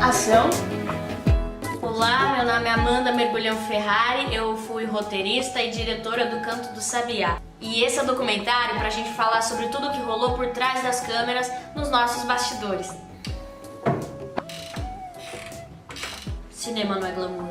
Ação. Olá, meu nome é Amanda Mergulhão Ferrari, eu fui roteirista e diretora do Canto do Sabiá. E esse é o documentário pra gente falar sobre tudo o que rolou por trás das câmeras nos nossos bastidores. Cinema não é glamour.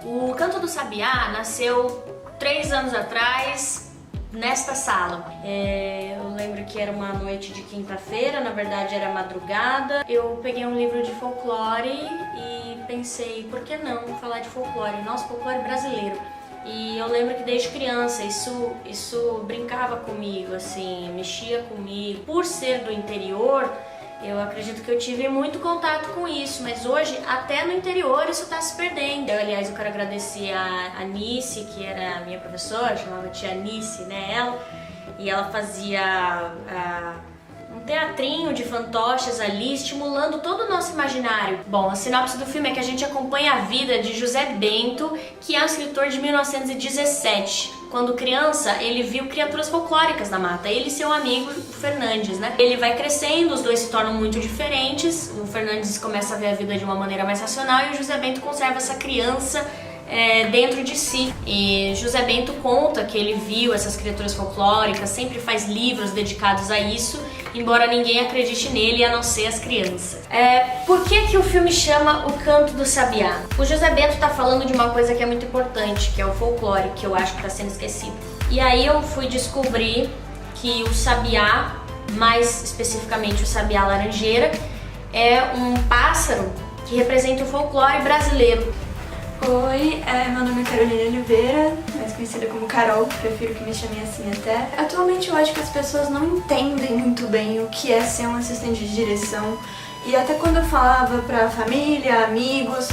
O Canto do Sabiá nasceu 3 anos atrás nesta sala. Eu lembro que era uma noite de quinta-feira, na verdade era madrugada. Eu peguei um livro de folclore e pensei, por que não falar de folclore? Nosso folclore brasileiro. E eu lembro que desde criança isso brincava comigo, assim, mexia comigo. Por ser do interior, eu acredito que eu tive muito contato com isso, mas hoje, até no interior, isso está se perdendo. Aliás, eu quero agradecer a Nice, que era a minha professora, chamava tia Nice, né, ela, e ela fazia um teatrinho de fantoches ali, estimulando todo o nosso imaginário. Bom, a sinopse do filme é que a gente acompanha a vida de José Bento, que é um escritor de 1917. Quando criança, ele viu criaturas folclóricas na mata, ele e seu amigo o Fernandes, né? Ele vai crescendo, os dois se tornam muito diferentes, o Fernandes começa a ver a vida de uma maneira mais racional e o José Bento conserva essa criança dentro de si. E José Bento conta que ele viu essas criaturas folclóricas, sempre faz livros dedicados a isso, embora ninguém acredite nele a não ser as crianças. Por que o filme chama O Canto do Sabiá? O José Bento está falando de uma coisa que é muito importante, que é o folclore, que eu acho que está sendo esquecido. E aí eu fui descobrir que o sabiá, mais especificamente o sabiá laranjeira, é um pássaro que representa o folclore brasileiro. Oi, meu nome é Carolina Oliveira, mais conhecida como Carol, prefiro que me chamem assim até. Atualmente eu acho que as pessoas não entendem muito bem o que é ser um assistente de direção, e até quando eu falava pra família, amigos,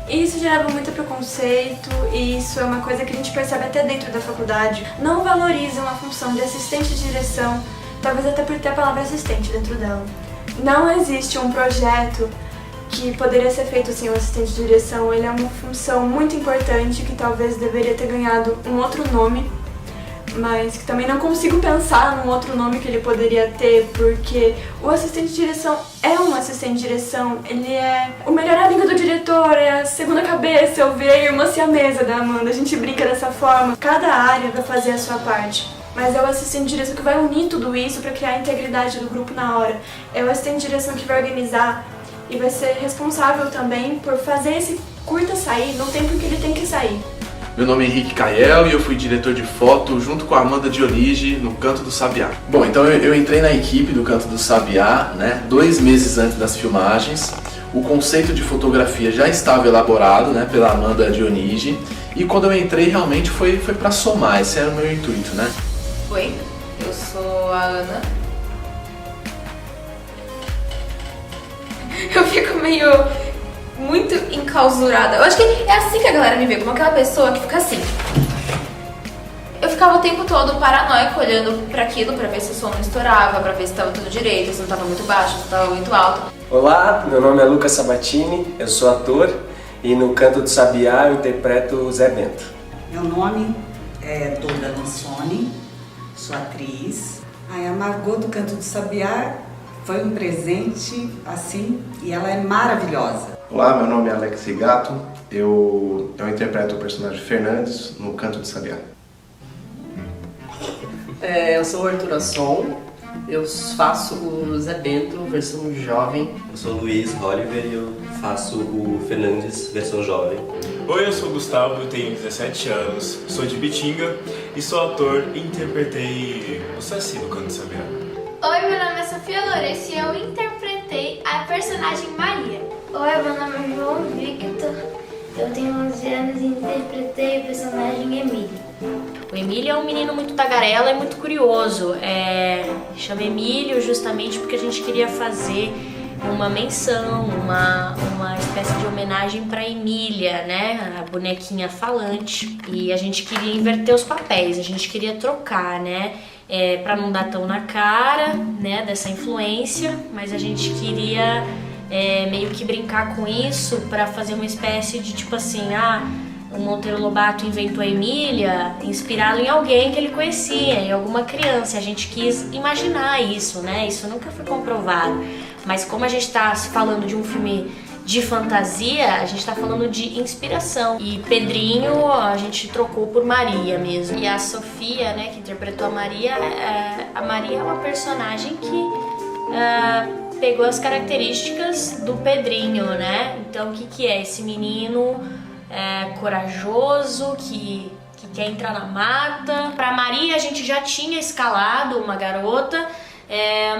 isso gerava muito preconceito, e isso é uma coisa que a gente percebe até dentro da faculdade. Não valorizam a função de assistente de direção, talvez até por ter a palavra assistente dentro dela. Não existe um projeto que poderia ser feito sem o assistente de direção. Ele é uma função muito importante que talvez deveria ter ganhado um outro nome, mas que também não consigo pensar num outro nome que ele poderia ter, porque o assistente de direção é um assistente de direção, ele é o melhor amigo do diretor, é a segunda cabeça, eu vejo a irmã siamesa da Amanda, a gente brinca dessa forma. Cada área vai fazer a sua parte, mas é o assistente de direção que vai unir tudo isso para criar a integridade do grupo na hora. É o assistente de direção que vai organizar e vai ser responsável também por fazer esse curta sair no tempo em que ele tem que sair. Meu nome é Henrique Cael e eu fui diretor de foto junto com a Amanda Dionigi no Canto do Sabiá. Bom, então eu entrei na equipe do Canto do Sabiá, né, 2 meses antes das filmagens. O conceito de fotografia já estava elaborado, né, pela Amanda Dionigi, e quando eu entrei realmente foi para somar, esse era o meu intuito, né? Oi, eu sou a Ana. Eu fico muito enclausurada. Eu acho que é assim que a galera me vê, como aquela pessoa que fica assim. Eu ficava o tempo todo paranoica, olhando pra aquilo, pra ver se o som não estourava, pra ver se tava tudo direito, se não tava muito baixo, se tava muito alto. Olá, meu nome é Lucas Sabatini, eu sou ator e no Canto do Sabiá eu interpreto o Zé Bento. Meu nome é Duda Lansoni, sou atriz. A Margot do Canto do Sabiá foi um presente, assim, e ela é maravilhosa. Olá, meu nome é Alex Rigato, eu interpreto o personagem Fernandes no Canto do Sabiá. Eu sou o Arthur Asson, eu faço o Zé Bento, versão jovem. Eu sou o Luiz Oliver e eu faço o Fernandes, versão jovem. Oi, eu sou o Gustavo, eu tenho 17 anos, sou de Bitinga e sou ator e interpretei o Saci no Canto do Sabiá. Oi, meu nome é Sofia Lourenço e eu interpretei a personagem Maria. Oi, meu nome é João Victor, eu tenho 11 anos e interpretei o personagem Emílio. O Emílio é um menino muito tagarela e muito curioso. Chama Emílio justamente porque a gente queria fazer uma menção, uma espécie de homenagem para Emília, né? A bonequinha falante. E a gente queria inverter os papéis, a gente queria trocar, né? Para não dar tão na cara, né? Dessa influência, mas a gente queria meio que brincar com isso para fazer uma espécie de tipo assim, o Monteiro Lobato inventou a Emília inspirado em alguém que ele conhecia, em alguma criança. A gente quis imaginar isso, né? Isso nunca foi comprovado. Mas como a gente está falando de um filme de fantasia, a gente está falando de inspiração. E Pedrinho a gente trocou por Maria mesmo. E a Sofia, né, que interpretou a Maria é uma personagem que pegou as características do Pedrinho, né? Então o que é esse menino corajoso, que quer entrar na mata. Pra Maria a gente já tinha escalado uma garota,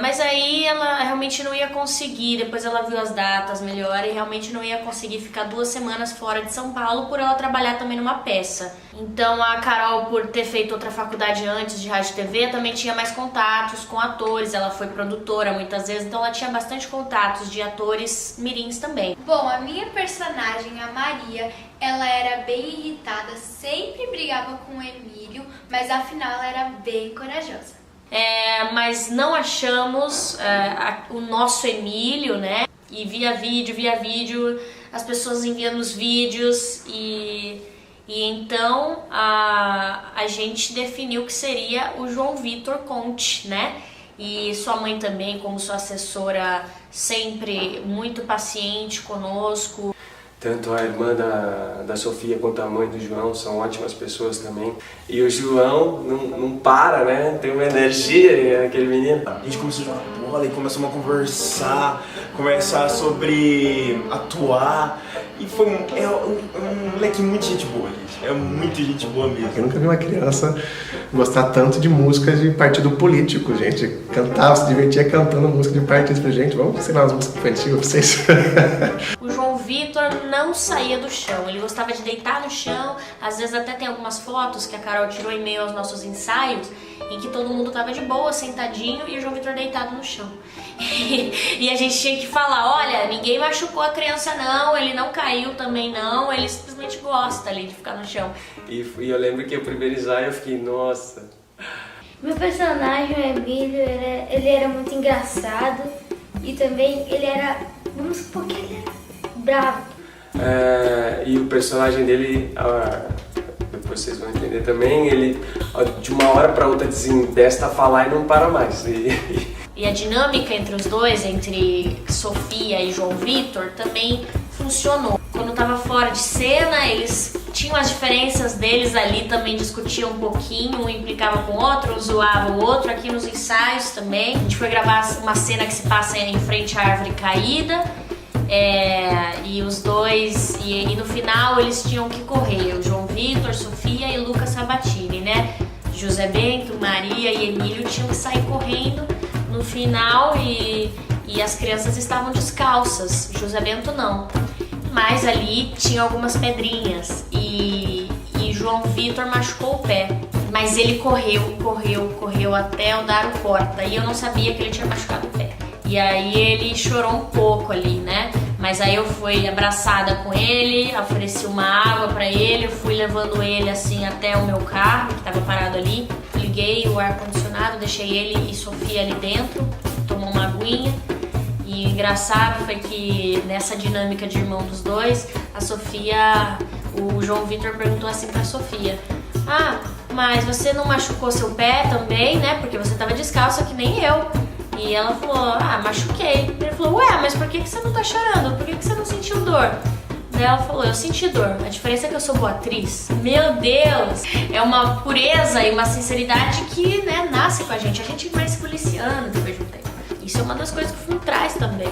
mas aí ela realmente não ia conseguir, depois ela viu as datas melhor e realmente não ia conseguir ficar 2 semanas fora de São Paulo por ela trabalhar também numa peça. Então a Carol, por ter feito outra faculdade antes de rádio e TV, também tinha mais contatos com atores, ela foi produtora muitas vezes, então ela tinha bastante contatos de atores mirins também. Bom, a minha personagem, a Maria, ela era bem irritada, sempre brigava com o Emílio, mas afinal ela era bem corajosa. Mas não achamos o nosso Emílio, né? E via vídeo, as pessoas enviando os vídeos e então a gente definiu que seria o João Vitor Conte, né? E sua mãe também, como sua assessora, sempre muito paciente conosco. Tanto a irmã da Sofia quanto a mãe do João são ótimas pessoas também. E o João não para, né? Tem uma energia, aquele menino. A gente começou a jogar bola e começamos a conversar sobre atuar. E foi um moleque muito gente boa, gente. É muito gente boa mesmo. Eu nunca vi uma criança gostar tanto de músicas de partido político, gente. Cantava, se divertia cantando música de partido. Pra gente, vamos ensinar as músicas infantis pra vocês. O João Vitor não saía do chão, ele gostava de deitar no chão. Às vezes até tem algumas fotos que a Carol tirou em meio aos nossos ensaios, em que todo mundo tava de boa, sentadinho, e o João Vitor deitado no chão. E a gente tinha que falar, olha, ninguém machucou a criança não, ele não caiu também não, ele simplesmente gosta ali de ficar no chão. E eu lembro que o primeiro ensaio eu fiquei, nossa. Meu personagem, o Emílio, ele era muito engraçado e também ele era, vamos supor que ele era bravo. E o personagem dele, depois vocês vão entender também, ele de uma hora para outra desembesta a falar e não para mais. E a dinâmica entre os dois, entre Sofia e João Vitor, também funcionou. Quando tava fora de cena, eles tinham as diferenças deles ali, também discutiam um pouquinho, um implicava com o outro, um zoava o outro. Aqui nos ensaios também. A gente foi gravar uma cena que se passa em frente à árvore caída. E os dois, e no final eles tinham que correr, o João Vitor, Sofia e Lucas Sabatini, né? José Bento, Maria e Emílio tinham que sair correndo no final e as crianças estavam descalças, José Bento não. Mas ali tinha algumas pedrinhas e João Vitor machucou o pé. Mas ele correu até o Daro Porta e eu não sabia que ele tinha machucado o pé. E aí ele chorou um pouco ali, né? Mas aí eu fui abraçada com ele, ofereci uma água pra ele, eu fui levando ele assim até o meu carro, que tava parado ali. Liguei o ar-condicionado, deixei ele e Sofia ali dentro, tomou uma aguinha. E o engraçado foi que nessa dinâmica de irmão dos dois, o João Vitor perguntou assim pra Sofia: mas você não machucou seu pé também, né? Porque você tava descalça que nem eu. E ela falou, machuquei. Ele falou, mas por que você não tá chorando? Por que você não sentiu dor? Daí ela falou, eu senti dor, a diferença é que eu sou boa atriz. Meu Deus! É uma pureza e uma sinceridade que, né, nasce com a gente vai se policiando depois de um tempo. Isso é uma das coisas que o filme traz também.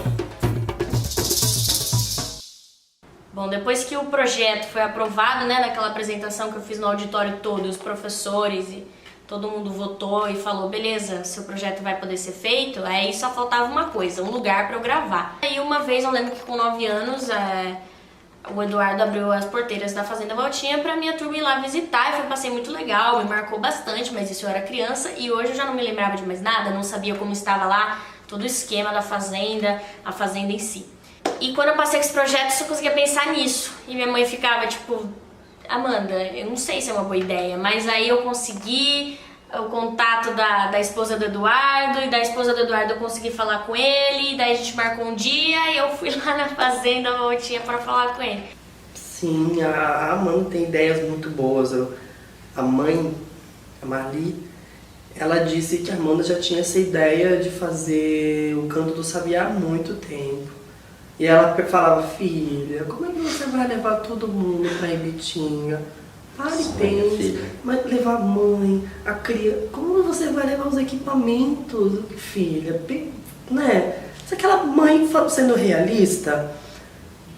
Bom, depois que o projeto foi aprovado, né, naquela apresentação que eu fiz no auditório todo, os professores e todo mundo votou e falou, beleza, seu projeto vai poder ser feito, aí só faltava uma coisa, um lugar pra eu gravar. Aí uma vez, eu lembro que com 9 anos, o Eduardo abriu as porteiras da Fazenda Voltinha pra minha turma ir lá visitar, e foi um passeio muito legal, me marcou bastante, mas isso eu era criança, e hoje eu já não me lembrava de mais nada, não sabia como estava lá, todo o esquema da Fazenda, a Fazenda em si. E quando eu passei com esse projeto, eu só conseguia pensar nisso. E minha mãe ficava tipo, Amanda, eu não sei se é uma boa ideia, mas aí eu consegui o contato da esposa do Eduardo, e da esposa do Eduardo eu consegui falar com ele, daí a gente marcou um dia e eu fui lá na Fazenda Voltinha para falar com ele. Sim, a Amanda tem ideias muito boas. A mãe, a Marli, ela disse que a Amanda já tinha essa ideia de fazer o Canto do Sabiá há muito tempo. E ela falava, filha, como é que você vai levar todo mundo pra Ibitinga? Pare e pense, mas levar a mãe, a criança, como você vai levar os equipamentos, filha? Né? Se aquela mãe sendo realista,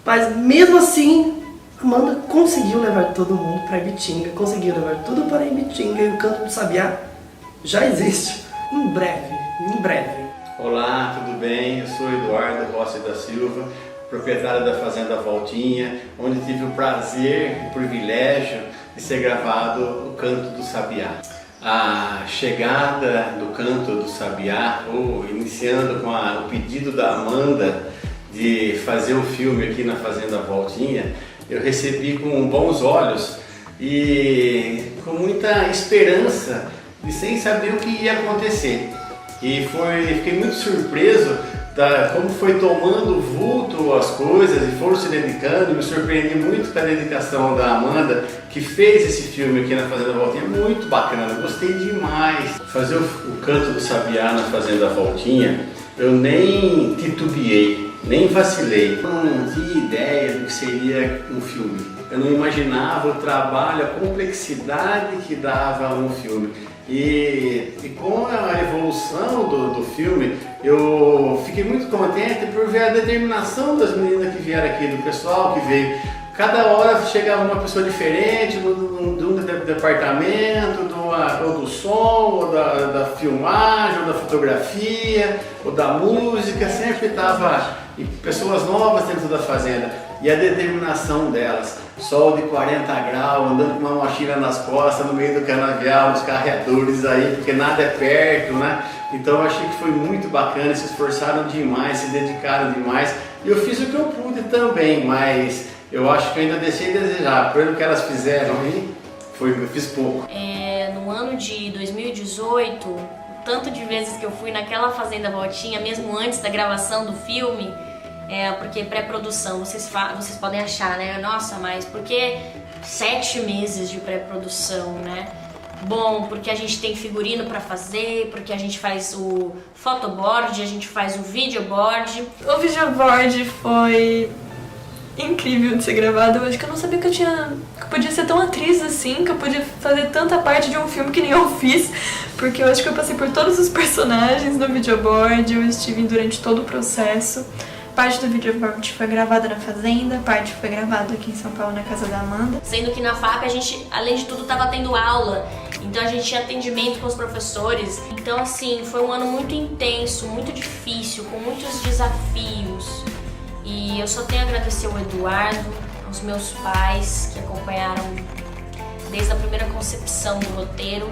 mas mesmo assim, Amanda conseguiu levar todo mundo pra Ibitinga, conseguiu levar tudo para Ibitinga, e o Canto do Sabiá já existe, em breve. Olá, tudo bem? Eu sou Eduardo Rossi da Silva, proprietário da Fazenda Voltinha, onde tive o prazer e o privilégio de ser gravado o Canto do Sabiá. A chegada do Canto do Sabiá, iniciando com o pedido da Amanda de fazer o filme aqui na Fazenda Voltinha, eu recebi com bons olhos e com muita esperança, e sem saber o que ia acontecer. E fiquei muito surpreso como foi tomando vulto as coisas e foram se dedicando. Me surpreendi muito com a dedicação da Amanda, que fez esse filme aqui na Fazenda Voltinha, muito bacana, gostei demais. Fazer o Canto do Sabiá na Fazenda Voltinha, eu nem titubeei, nem vacilei. Eu não tinha ideia do que seria um filme. Eu não imaginava o trabalho, a complexidade que dava um filme. E com a evolução do filme, eu fiquei muito contente por ver a determinação das meninas que vieram aqui, do pessoal que veio. Cada hora chegava uma pessoa diferente, de um departamento, ou do som, ou da filmagem, ou da fotografia, ou da música, sempre estava pessoas novas dentro da fazenda. E a determinação delas, sol de 40 graus, andando com uma mochila nas costas, no meio do canavial, os carregadores aí, porque nada é perto, né? Então eu achei que foi muito bacana, se esforçaram demais, se dedicaram demais. E eu fiz o que eu pude também, mas eu acho que eu ainda deixei a desejar. Pelo que elas fizeram aí, eu fiz pouco. No ano de 2018, o tanto de vezes que eu fui naquela Fazenda Voltinha, mesmo antes da gravação do filme, porque pré-produção, vocês podem achar, né? Nossa, mas por que 7 meses de pré-produção, né? Bom, porque a gente tem figurino pra fazer, porque a gente faz o photoboard, a gente faz o videoboard. O videoboard foi incrível de ser gravado. Eu acho que eu não sabia que eu podia ser tão atriz assim, que eu podia fazer tanta parte de um filme que nem eu fiz, porque eu acho que eu passei por todos os personagens no videoboard, eu estive durante todo o processo. Parte do videoboard foi gravada na Fazenda, parte foi gravada aqui em São Paulo, na casa da Amanda. Sendo que na FAP a gente, além de tudo, estava tendo aula, então a gente tinha atendimento com os professores. Então assim, foi um ano muito intenso, muito difícil, com muitos desafios. E eu só tenho a agradecer ao Eduardo, aos meus pais que acompanharam desde a primeira concepção do roteiro.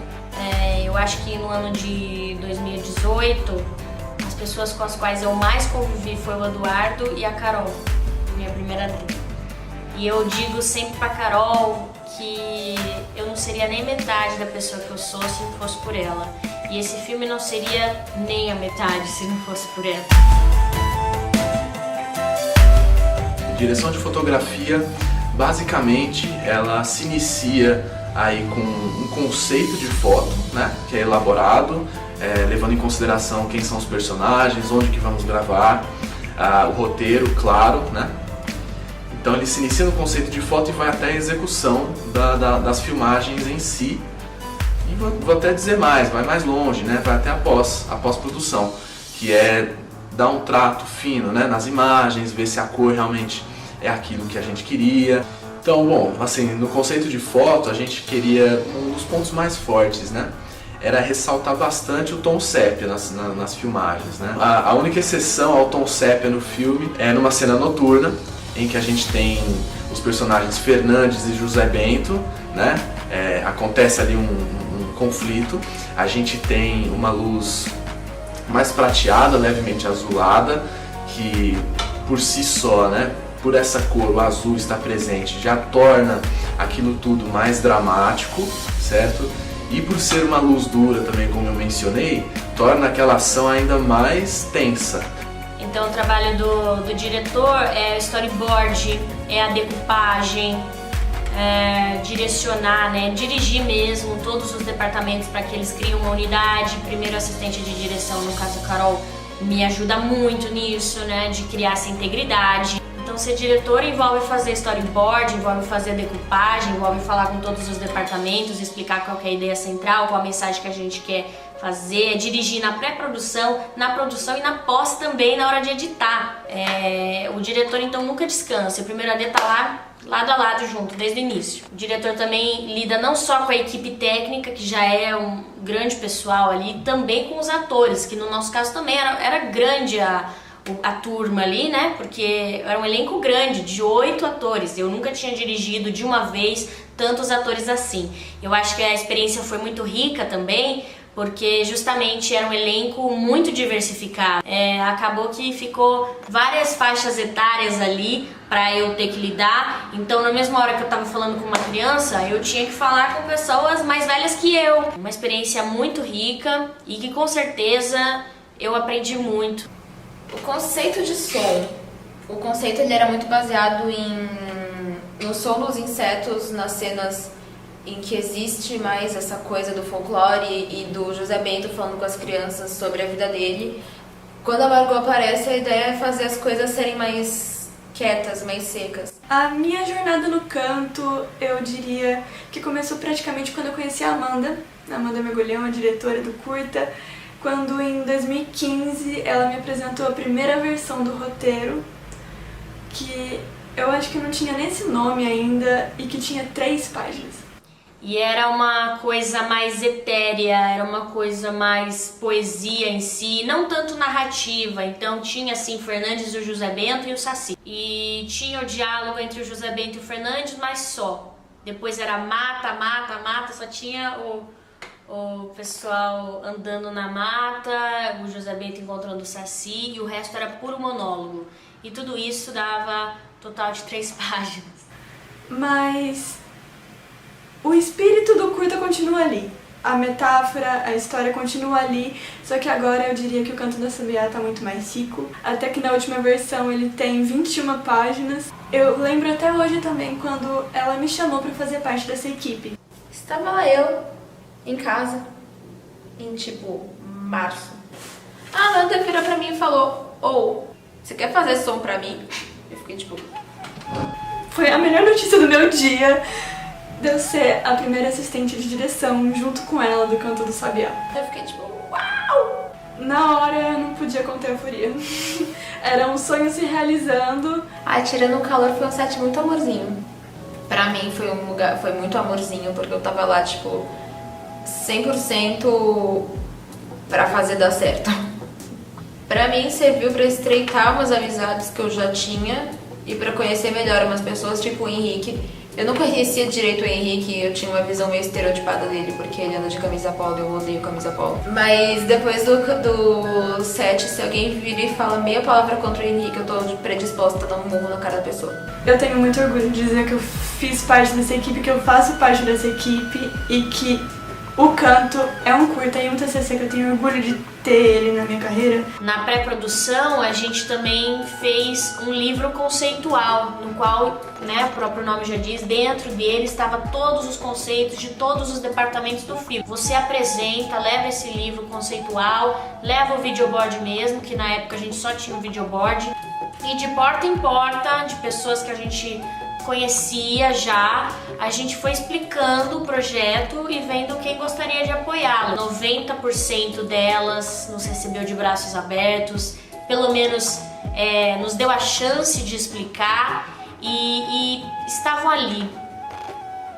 Eu acho que no ano de 2018, as pessoas com as quais eu mais convivi foi o Eduardo e a Carol, minha primeira atriz. E eu digo sempre pra Carol que eu não seria nem metade da pessoa que eu sou se não fosse por ela. E esse filme não seria nem a metade se não fosse por ela. Direção de fotografia, basicamente, ela se inicia aí com um conceito de foto, né, que é elaborado, levando em consideração quem são os personagens, onde que vamos gravar, o roteiro, claro, né. Então ele se inicia no conceito de foto e vai até a execução das filmagens em si. E vou até dizer mais, vai mais longe, né? Vai até a pós-produção, que é dar um trato fino, né, nas imagens, ver se a cor realmente é aquilo que a gente queria. Então, bom, assim, no conceito de foto a gente queria, um dos pontos mais fortes, né, era ressaltar bastante o tom sépia nas filmagens, né? A única exceção ao tom sépia no filme é numa cena noturna, em que a gente tem os personagens Fernandes e José Bento, né? Acontece ali um conflito, a gente tem uma luz mais prateada, levemente azulada, que por si só, né, por essa cor, o azul está presente, já torna aquilo tudo mais dramático, certo? E por ser uma luz dura também, como eu mencionei, torna aquela ação ainda mais tensa. Então o trabalho do diretor é o storyboard, é a decupagem, direcionar, né, dirigir mesmo todos os departamentos para que eles criem uma unidade. Primeiro assistente de direção, no caso a Carol, me ajuda muito nisso, né, de criar essa integridade. Então ser diretor envolve fazer storyboard, envolve fazer decupagem, envolve falar com todos os departamentos, explicar qual que é a ideia central, qual a mensagem que a gente quer fazer, dirigir na pré-produção, na produção e na pós também, na hora de editar. O diretor então nunca descansa, o primeiro AD tá lá lado a lado junto, desde o início. O diretor também lida não só com a equipe técnica, que já é um grande pessoal ali, também com os atores, que no nosso caso também era grande a turma ali, né? Porque era um elenco grande, de 8 atores. Eu nunca tinha dirigido de uma vez tantos atores assim. Eu acho que a experiência foi muito rica também, porque justamente era um elenco muito diversificado. Acabou que ficou várias faixas etárias ali para eu ter que lidar. Então, na mesma hora que eu estava falando com uma criança, eu tinha que falar com pessoas mais velhas que eu. Uma experiência muito rica e que com certeza eu aprendi muito. O conceito de som, ele era muito baseado no som dos insetos, nas cenas em que existe mais essa coisa do folclore e do José Bento falando com as crianças sobre a vida dele. Quando a Margot aparece, a ideia é fazer as coisas serem mais quietas, mais secas. A minha jornada no canto, eu diria que começou praticamente quando eu conheci a Amanda Mergulhão, a diretora do curta, quando em 2015 ela me apresentou a primeira versão do roteiro, que eu acho que não tinha nem esse nome ainda e que tinha 3 páginas. E era uma coisa mais etérea, era uma coisa mais poesia em si, não tanto narrativa. Então tinha assim Fernandes, o José Bento e o Saci. E tinha o diálogo entre o José Bento e o Fernandes, mas só. Depois era mata, só tinha o pessoal andando na mata, o José Bento encontrando o Saci e o resto era puro monólogo. E tudo isso dava total de 3 páginas. Mas o espírito do curta continua ali. A metáfora, a história continua ali, só que agora eu diria que o Canto da Sabiá tá muito mais rico. Até que na última versão ele tem 21 páginas. Eu lembro até hoje também quando ela me chamou para fazer parte dessa equipe. Estava lá eu, em casa, em março. A Amanda virou pra mim e falou: você quer fazer som pra mim? Eu fiquei Foi a melhor notícia do meu dia, de eu ser a primeira assistente de direção junto com ela do Canto do Sabiá. Eu fiquei uau! Na hora eu não podia conter a euforia. Era um sonho se realizando. Tirando o calor, foi um set muito amorzinho. Pra mim foi muito amorzinho, porque eu tava lá 100% pra fazer dar certo. Pra mim serviu pra estreitar umas amizades que eu já tinha e pra conhecer melhor umas pessoas, tipo o Henrique. Eu não conhecia direito o Henrique, eu tinha uma visão meio estereotipada dele, porque ele anda de camisa polo e eu odeio camisa polo. Mas depois do set, se alguém vira e fala meia palavra contra o Henrique, eu tô predisposta a dar um murro na cara da pessoa. Eu tenho muito orgulho de dizer que eu fiz parte dessa equipe, que eu faço parte dessa equipe e que o Canto é um curta e um TCC que eu tenho orgulho de ter ele na minha carreira. Na pré-produção, a gente também fez um livro conceitual, no qual, o próprio nome já diz, dentro dele estava todos os conceitos de todos os departamentos do filme. Você apresenta, leva esse livro conceitual, leva o videoboard mesmo, que na época a gente só tinha um videoboard, E de porta em porta, de pessoas que a gente conhecia já, a gente foi explicando o projeto e vendo quem gostaria de apoiá-lo. 90% delas nos recebeu de braços abertos, pelo menos nos deu a chance de explicar e estavam ali,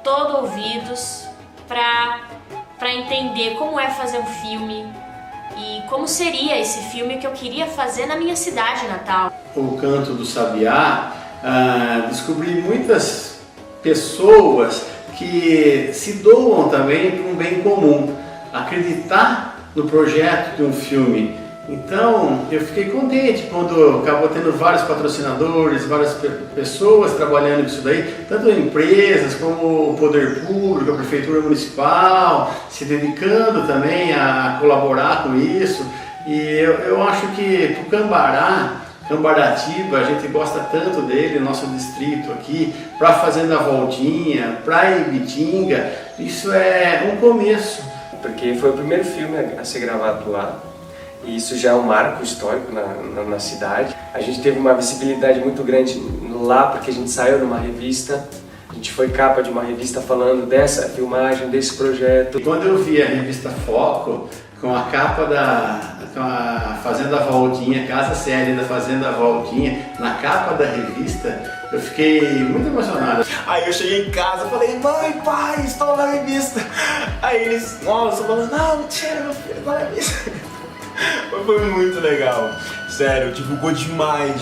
todo ouvidos, para entender como é fazer um filme e como seria esse filme que eu queria fazer na minha cidade natal. O Canto do Sabiá, descobri muitas pessoas que se doam também para um bem comum, acreditar no projeto de um filme. Então eu fiquei contente quando acabou tendo vários patrocinadores, várias pessoas trabalhando nisso daí, tanto empresas como o poder público, a prefeitura municipal, se dedicando também a colaborar com isso. E eu acho que o Cambaratiba, a gente gosta tanto dele, nosso distrito aqui, para a Fazenda Voltinha, para Ibitinga, isso é um começo. Porque foi o primeiro filme a ser gravado lá. E isso já é um marco histórico na cidade. A gente teve uma visibilidade muito grande lá porque a gente saiu numa revista. A gente foi capa de uma revista falando dessa filmagem, desse projeto. E quando eu vi a revista Foco, com a capa com a Fazenda Voltinha, Casa Série da Fazenda Voltinha, na capa da revista, eu fiquei muito emocionado. Aí eu cheguei em casa e falei, mãe, pai, estou na revista. Aí eles, nossa, falando, não, mentira, meu filho, está na revista. Foi muito legal, sério, divulgou demais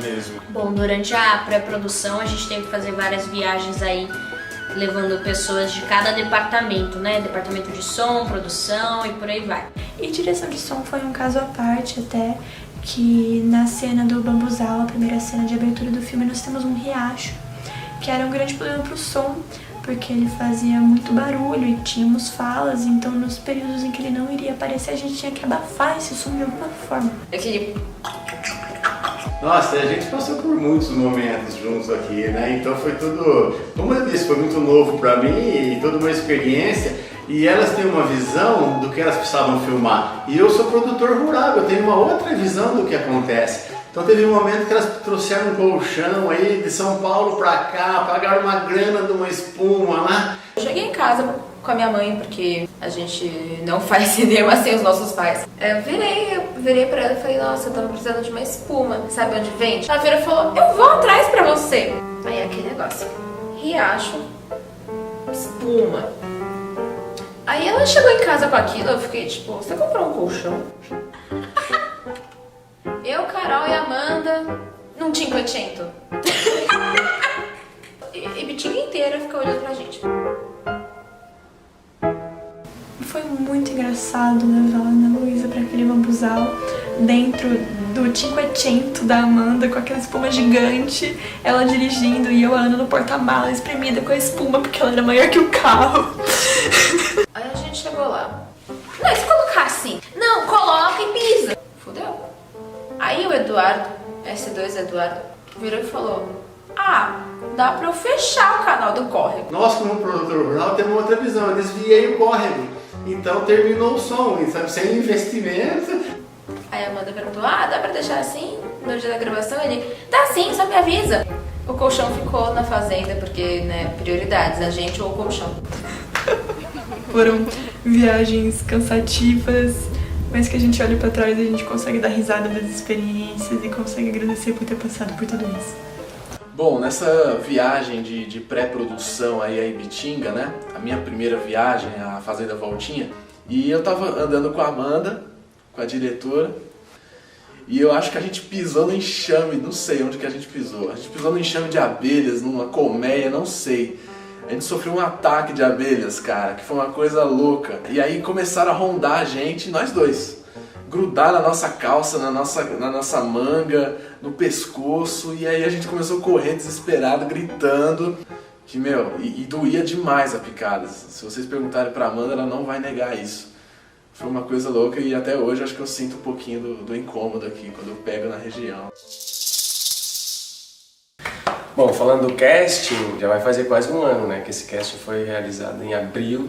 mesmo. Bom, durante a pré-produção a gente teve que fazer várias viagens aí, levando pessoas de cada departamento, né? Departamento de som, produção e por aí vai. E direção de som foi um caso à parte até, que na cena do Bambuzal, a primeira cena de abertura do filme, nós temos um riacho, que era um grande problema pro som, porque ele fazia muito barulho e tínhamos falas, então nos períodos em que ele não iria aparecer, a gente tinha que abafar esse som de alguma forma. Nossa, a gente passou por muitos momentos juntos aqui, né? Então foi tudo, como eu disse, foi muito novo pra mim e toda uma experiência. E elas têm uma visão do que elas precisavam filmar. E eu sou produtor rural, eu tenho uma outra visão do que acontece. Então teve um momento que elas trouxeram um colchão aí de São Paulo pra cá, pagaram uma grana de uma espuma lá. Eu cheguei em casa com a minha mãe, porque a gente não faz cinema sem os nossos pais. Eu virei pra ela e falei, nossa, eu tava precisando de uma espuma, sabe onde vende? Ela virou e falou, eu vou atrás pra você. Aí aquele negócio, riacho, espuma. Aí ela chegou em casa com aquilo, eu fiquei tipo, você comprou um colchão? Eu, Carol e Amanda, num 500. E Bitinga inteira fica olhando pra gente. Foi muito engraçado levar a Ana Luísa pra aquele bambuzal dentro do 500 da Amanda com aquela espuma gigante, ela dirigindo e eu, a Ana, no porta-mala, espremida com a espuma porque ela era maior que o carro. Aí a gente chegou lá. Não, se colocar assim. Não, coloca e pisa. Fudeu. Aí o Eduardo, S2 Eduardo, virou e falou, dá pra eu fechar o canal do córrego. Nós, como produtor rural, temos outra visão, eu desviei o córrego. Então terminou o som, sabe, sem investimento. Aí a Amanda perguntou, dá pra deixar assim no dia da gravação? Ele, dá sim, só me avisa. O colchão ficou na fazenda, porque, né, prioridades, a gente ou o colchão. Foram viagens cansativas, mas que a gente olha pra trás e a gente consegue dar risada das experiências e consegue agradecer por ter passado por tudo isso. Bom, nessa viagem de pré-produção aí a Ibitinga, né? A minha primeira viagem à Fazenda Voltinha, e eu tava andando com a Amanda, com a diretora, e eu acho que a gente pisou no enxame, não sei onde que a gente pisou. A gente pisou no enxame de abelhas, numa colmeia, não sei. A gente sofreu um ataque de abelhas, cara, que foi uma coisa louca. E aí começaram a rondar a gente, nós dois. Grudar na nossa calça, na nossa manga, no pescoço. E aí a gente começou a correr desesperado, gritando. Que, e doía demais a picada. Se vocês perguntarem pra Amanda, ela não vai negar isso. Foi uma coisa louca e até hoje acho que eu sinto um pouquinho do incômodo aqui, quando eu pego na região. Bom, falando do casting, já vai fazer quase um ano, né, que esse casting foi realizado em abril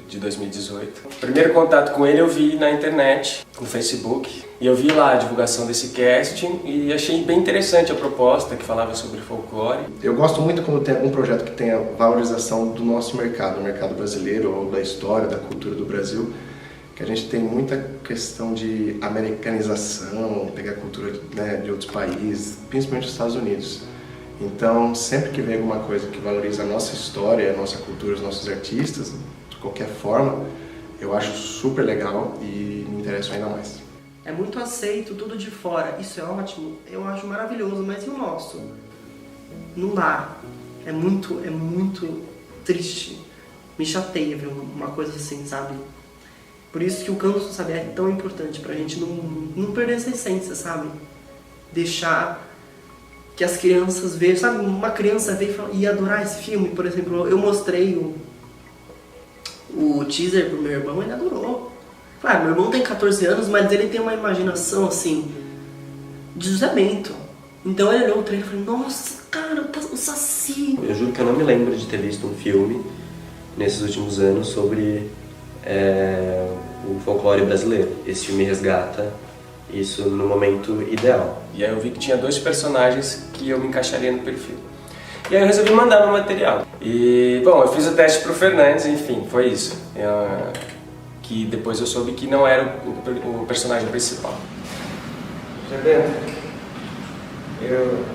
de 2018. O primeiro contato com ele eu vi na internet, no Facebook, e eu vi lá a divulgação desse casting e achei bem interessante a proposta que falava sobre folclore. Eu gosto muito quando tem algum projeto que tenha valorização do nosso mercado, do mercado brasileiro ou da história, da cultura do Brasil, que a gente tem muita questão de americanização, pegar cultura, né, de outros países, principalmente dos Estados Unidos. Então, sempre que vem alguma coisa que valoriza a nossa história, a nossa cultura, os nossos artistas, de qualquer forma, eu acho super legal e me interessa ainda mais. É muito aceito tudo de fora, isso é ótimo, eu acho maravilhoso, mas e o nosso? Não dá. É muito triste. Me chateia ver uma coisa assim, sabe? Por isso que o Canto do Sabiá é tão importante pra gente não perder essa essência, sabe? Deixar que as crianças vejam, sabe? Uma criança ver e adorar esse filme, por exemplo, eu mostrei o teaser pro meu irmão, ele adorou. Claro, meu irmão tem 14 anos, mas ele tem uma imaginação, assim, de José Bento. Então ele olhou o trailer e falou, nossa, cara, o Saci. Eu juro que eu não me lembro de ter visto um filme nesses últimos anos sobre o folclore brasileiro. Esse filme resgata isso no momento ideal. E aí eu vi que tinha 2 personagens que eu me encaixaria no perfil. E aí eu resolvi mandar meu material. E, bom, eu fiz o teste pro Fernandes, enfim, foi isso. Que depois eu soube que não era o personagem principal. José eu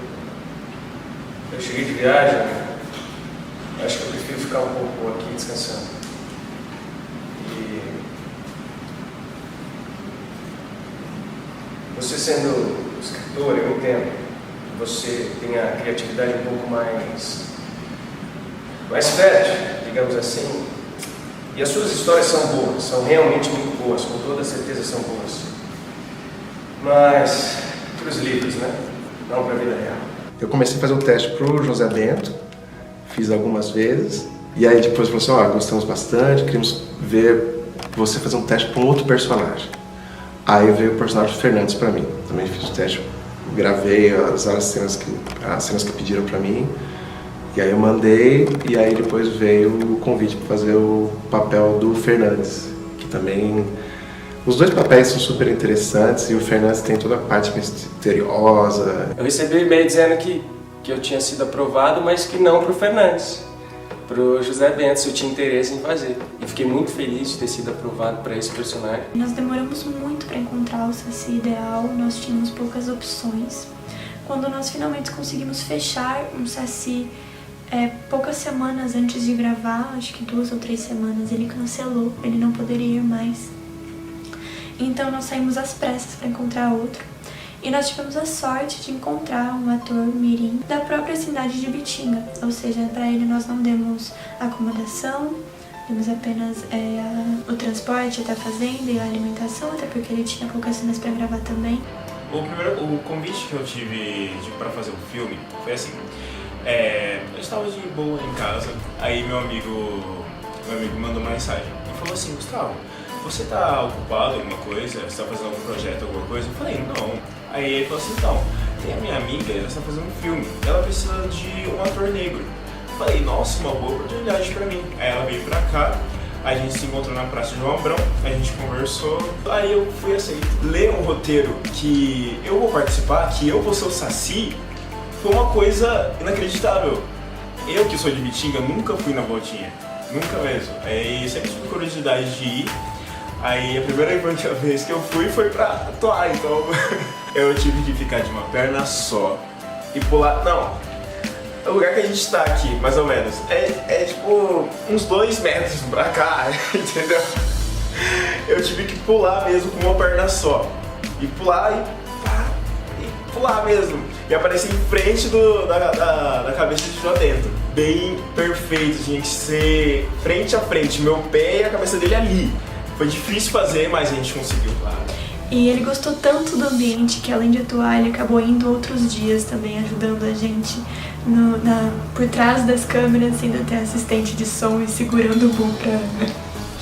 cheguei de viagem, acho que eu prefiro ficar um pouco aqui descansando. E você sendo escritor, eu entendo que você tem a criatividade um pouco mais fértil, digamos assim. E as suas histórias são boas, são realmente muito boas, com toda certeza são boas. Mas para os livros, né? Não para a vida real. Eu comecei a fazer o teste pro José Bento, fiz algumas vezes, e aí depois falou assim, gostamos bastante, queríamos ver você fazer um teste para um outro personagem. Aí veio o personagem do Fernandes para mim, também fiz o teste, gravei as cenas que pediram para mim, e aí eu mandei, e aí depois veio o convite para fazer o papel do Fernandes, que também... Os 2 papéis são super interessantes e o Fernandes tem toda a parte misteriosa. Eu recebi um e-mail dizendo que eu tinha sido aprovado, mas que não pro Fernandes, pro José Bento, se eu tinha interesse em fazer. E fiquei muito feliz de ter sido aprovado para esse personagem. Nós demoramos muito para encontrar o Saci ideal, nós tínhamos poucas opções. Quando nós finalmente conseguimos fechar um Saci, poucas semanas antes de gravar, acho que 2 ou 3 semanas, ele cancelou, ele não poderia ir mais. Então nós saímos às pressas para encontrar outro. E nós tivemos a sorte de encontrar um ator mirim da própria cidade de Bitinga. Ou seja, para ele nós não demos acomodação, demos apenas o transporte até a fazenda e a alimentação, até porque ele tinha poucas cenas para gravar também. O convite que eu tive para fazer o filme foi assim, eu estava de boa em casa, aí meu amigo mandou uma mensagem e falou assim, Gustavo, você tá ocupado em alguma coisa? Você tá fazendo algum projeto, alguma coisa? Eu falei, não. Aí ele falou assim, então, tem a minha amiga, ela está fazendo um filme, ela precisa de um ator negro. Eu falei, nossa, uma boa oportunidade pra mim. Aí ela veio pra cá, a gente se encontrou na Praça de João Abrão, a gente conversou, aí eu fui assim, ler um roteiro que eu vou participar, que eu vou ser o Saci, foi uma coisa inacreditável. Eu que sou de Bitinga, nunca fui na Voltinha, nunca mesmo. Aí sempre tive curiosidade de ir. Aí a primeira vez que eu fui foi pra atuar, então eu tive que ficar de uma perna só e pular. Não, o lugar que a gente tá aqui, mais ou menos, é tipo uns 2 metros pra cá, entendeu? Eu tive que pular mesmo com uma perna só. E pular e pular mesmo. E aparecer em frente da cabeça de José Bento. Bem perfeito, tinha que ser frente a frente, meu pé e a cabeça dele ali. Foi difícil fazer, mas a gente conseguiu, claro. E ele gostou tanto do ambiente que, além de atuar, ele acabou indo outros dias também, ajudando a gente por trás das câmeras, sendo até assistente de som e segurando o boom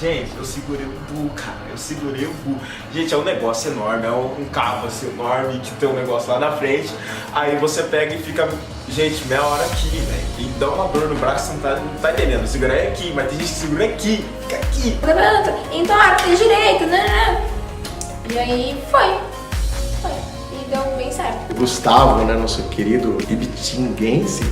Gente, eu segurei o Bu, cara. Eu segurei o Bu. Gente, é um negócio enorme, é um cabo assim enorme que tem um negócio lá na frente. Aí você pega e fica, gente, meia hora aqui, velho. E dá uma dor no braço, você não tá entendendo. Segurar é aqui, mas tem gente que segura aqui, fica aqui. Levanta, entorta, tem direito, né? E aí foi. E deu bem certo. O Gustavo, né, nosso querido ibitinguense,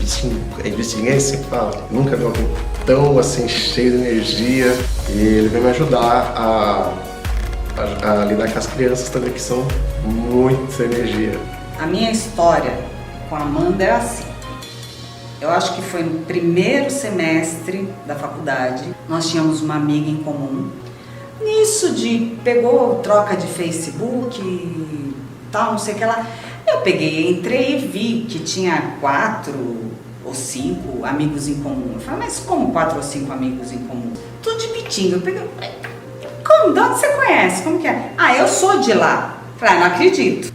ibitinguense que fala, nunca vi alguém tão assim cheio de energia, e ele veio me ajudar a lidar com as crianças também, que são muita energia. A minha história com a Amanda é assim. Eu acho que foi no primeiro semestre da faculdade, nós tínhamos uma amiga em comum. Nisso pegou troca de Facebook e tal, não sei o que lá. Eu peguei, entrei e vi que tinha 4 ou 5 amigos em comum. Eu falei, mas como 4 ou 5 amigos em comum? Tudo de Bitinga. Eu peguei, como? De onde você conhece? Como que é? Ah, eu sou de lá. Eu falei, não acredito.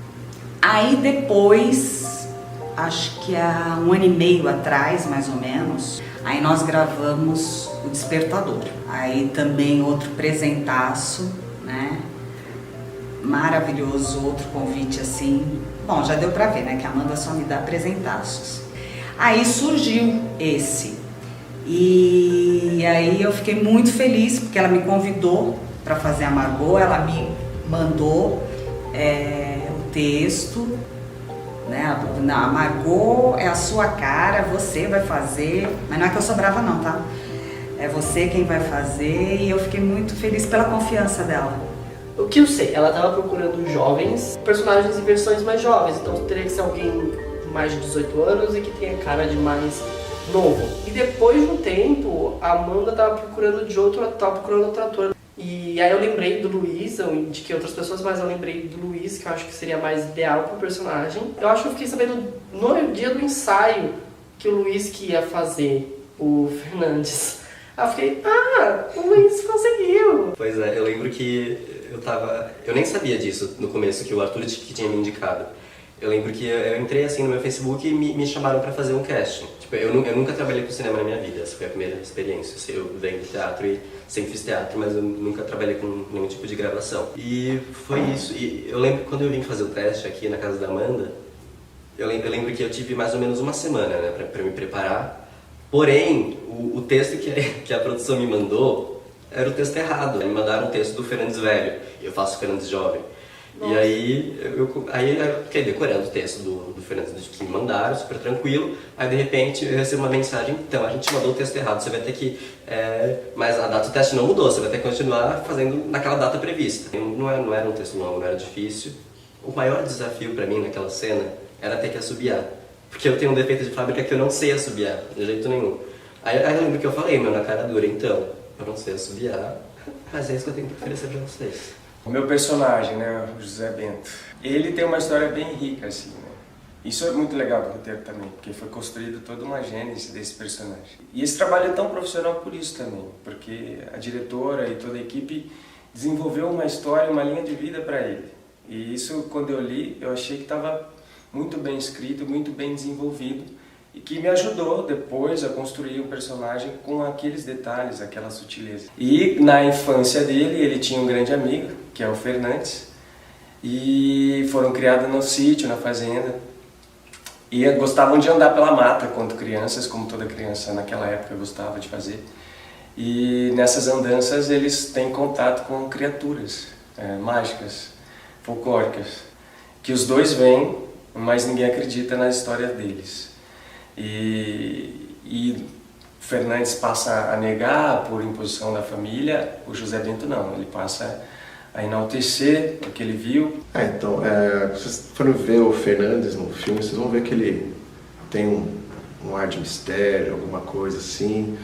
Aí depois, acho que há 1 ano e meio atrás, mais ou menos, aí nós gravamos O Despertador. Aí também outro presentaço, né? Maravilhoso, outro convite assim. Bom, já deu pra ver, né? Que a Amanda só me dá presentaços. Aí surgiu esse. E aí eu fiquei muito feliz porque ela me convidou para fazer a Margot. Ela me mandou o texto, né? A Margot é a sua cara, você vai fazer. Mas não é que eu sou brava não, tá? É você quem vai fazer, e eu fiquei muito feliz pela confiança dela. O que eu sei, ela estava procurando jovens, personagens em versões mais jovens, então teria que ser alguém mais de 18 anos e que tenha cara de mais novo. E depois de um tempo, a Amanda estava procurando outro ator. E aí eu lembrei do Luiz, eu indiquei outras pessoas, mas eu lembrei do Luiz, que eu acho que seria mais ideal pro personagem. Eu acho que eu fiquei sabendo no dia do ensaio que o Luiz que ia fazer o Fernandes. Aí eu fiquei, o Luiz conseguiu! Pois é, eu lembro que eu nem sabia disso no começo, que o Arthur que tinha me indicado. Eu lembro que eu entrei assim no meu Facebook e me chamaram pra fazer um casting. Tipo, eu nunca trabalhei com cinema na minha vida, essa foi a primeira experiência. Eu venho do teatro e sempre fiz teatro, mas eu nunca trabalhei com nenhum tipo de gravação. E foi isso. E eu lembro que quando eu vim fazer o teste aqui na casa da Amanda, eu lembro que eu tive mais ou menos uma semana, né, pra me preparar. Porém, o texto que a produção me mandou era o texto errado. Me mandaram um texto do Fernandes velho, eu faço o Fernandes jovem. Nossa. E aí eu fiquei decorando o texto do Fernandes que me mandaram, super tranquilo. Aí de repente eu recebo uma mensagem, então a gente mandou o texto errado, você vai ter que... mas a data do teste não mudou, você vai ter que continuar fazendo naquela data prevista. Não era um texto longo, não era difícil. O maior desafio pra mim naquela cena era ter que assobiar. Porque eu tenho um defeito de fábrica que eu não sei assobiar, de jeito nenhum. Aí eu lembro que eu falei, na cara dura, então, eu não sei assobiar, mas é isso que eu tenho que oferecer pra vocês. O meu personagem, né, o José Bento, ele tem uma história bem rica, assim, né? Isso é muito legal do roteiro também, porque foi construído toda uma gênese desse personagem. E esse trabalho é tão profissional por isso também, porque a diretora e toda a equipe desenvolveu uma história, uma linha de vida para ele. E isso, quando eu li, eu achei que estava muito bem escrito, muito bem desenvolvido, e que me ajudou depois a construir um personagem com aqueles detalhes, aquela sutileza. E na infância dele, ele tinha um grande amigo, que é o Fernandes, e foram criados no sítio, na fazenda, e gostavam de andar pela mata quando crianças, como toda criança naquela época gostava de fazer. E nessas andanças eles têm contato com criaturas mágicas, folclóricas, que os dois veem, mas ninguém acredita na história deles. E Fernandes passa a negar por imposição da família, o José Bento não, ele passa a enaltecer o que ele viu. Então, se vocês forem ver o Fernandes no filme, vocês vão ver que ele tem um ar de mistério, alguma coisa assim.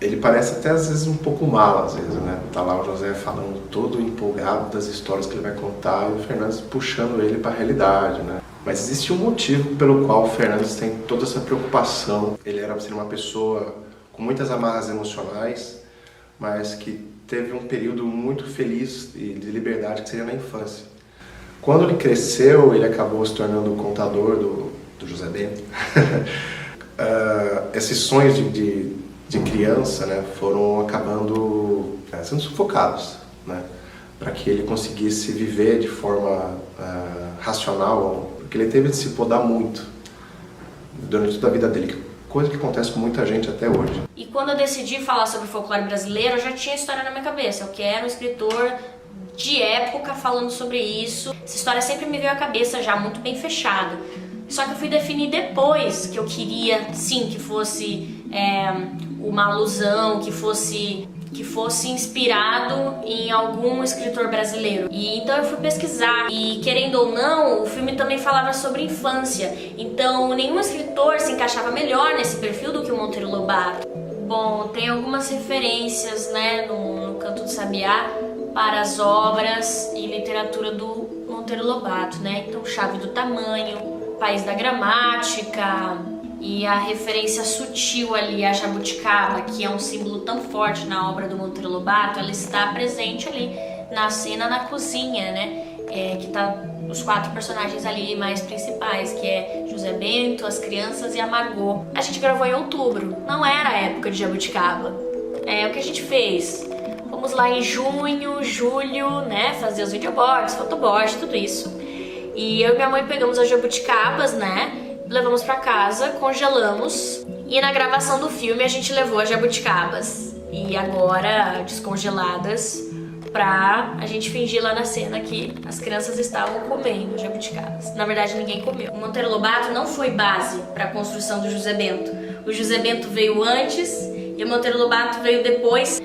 Ele parece até às vezes um pouco mal, às vezes, né? Tá lá o José falando todo empolgado das histórias que ele vai contar e o Fernandes puxando ele para a realidade, né? Mas existe um motivo pelo qual o Fernandes tem toda essa preocupação. Ele era uma pessoa com muitas amarras emocionais, mas que teve um período muito feliz e de liberdade que seria na infância. Quando ele cresceu, ele acabou se tornando o contador do José Bento. Esses sonhos de de criança, né, foram acabando sendo sufocados, né, para que ele conseguisse viver de forma racional, porque ele teve de se podar muito durante toda a vida dele, coisa que acontece com muita gente até hoje. E quando eu decidi falar sobre folclore brasileiro, eu já tinha história na minha cabeça. Eu quero um escritor de época falando sobre isso. Essa história sempre me veio à cabeça já muito bem fechada. Só que eu fui definir depois que eu queria, sim, que fosse uma alusão, que fosse inspirado em algum escritor brasileiro. E então eu fui pesquisar e, querendo ou não, o filme também falava sobre infância. Então nenhum escritor se encaixava melhor nesse perfil do que o Monteiro Lobato. Bom, tem algumas referências, né, no Canto do Sabiá para as obras e literatura do Monteiro Lobato, né? Então, Chave do Tamanho, País da Gramática, e a referência sutil ali a jabuticaba, que é um símbolo tão forte na obra do Monteiro Lobato, ela está presente ali na cena na cozinha, né? Que tá os 4 personagens ali mais principais, que é José Bento, as crianças e a Margot. A gente gravou em outubro, não era a época de jabuticaba. O que a gente fez? Fomos lá em junho, julho, né? Fazer os videoboards, fotoboard, tudo isso. E eu e minha mãe pegamos as jabuticabas, né? Levamos pra casa, congelamos, e na gravação do filme a gente levou as jabuticabas. E agora descongeladas pra a gente fingir lá na cena que as crianças estavam comendo jabuticabas. Na verdade, ninguém comeu. O Monteiro Lobato não foi base pra construção do José Bento. O José Bento veio antes e o Monteiro Lobato veio depois.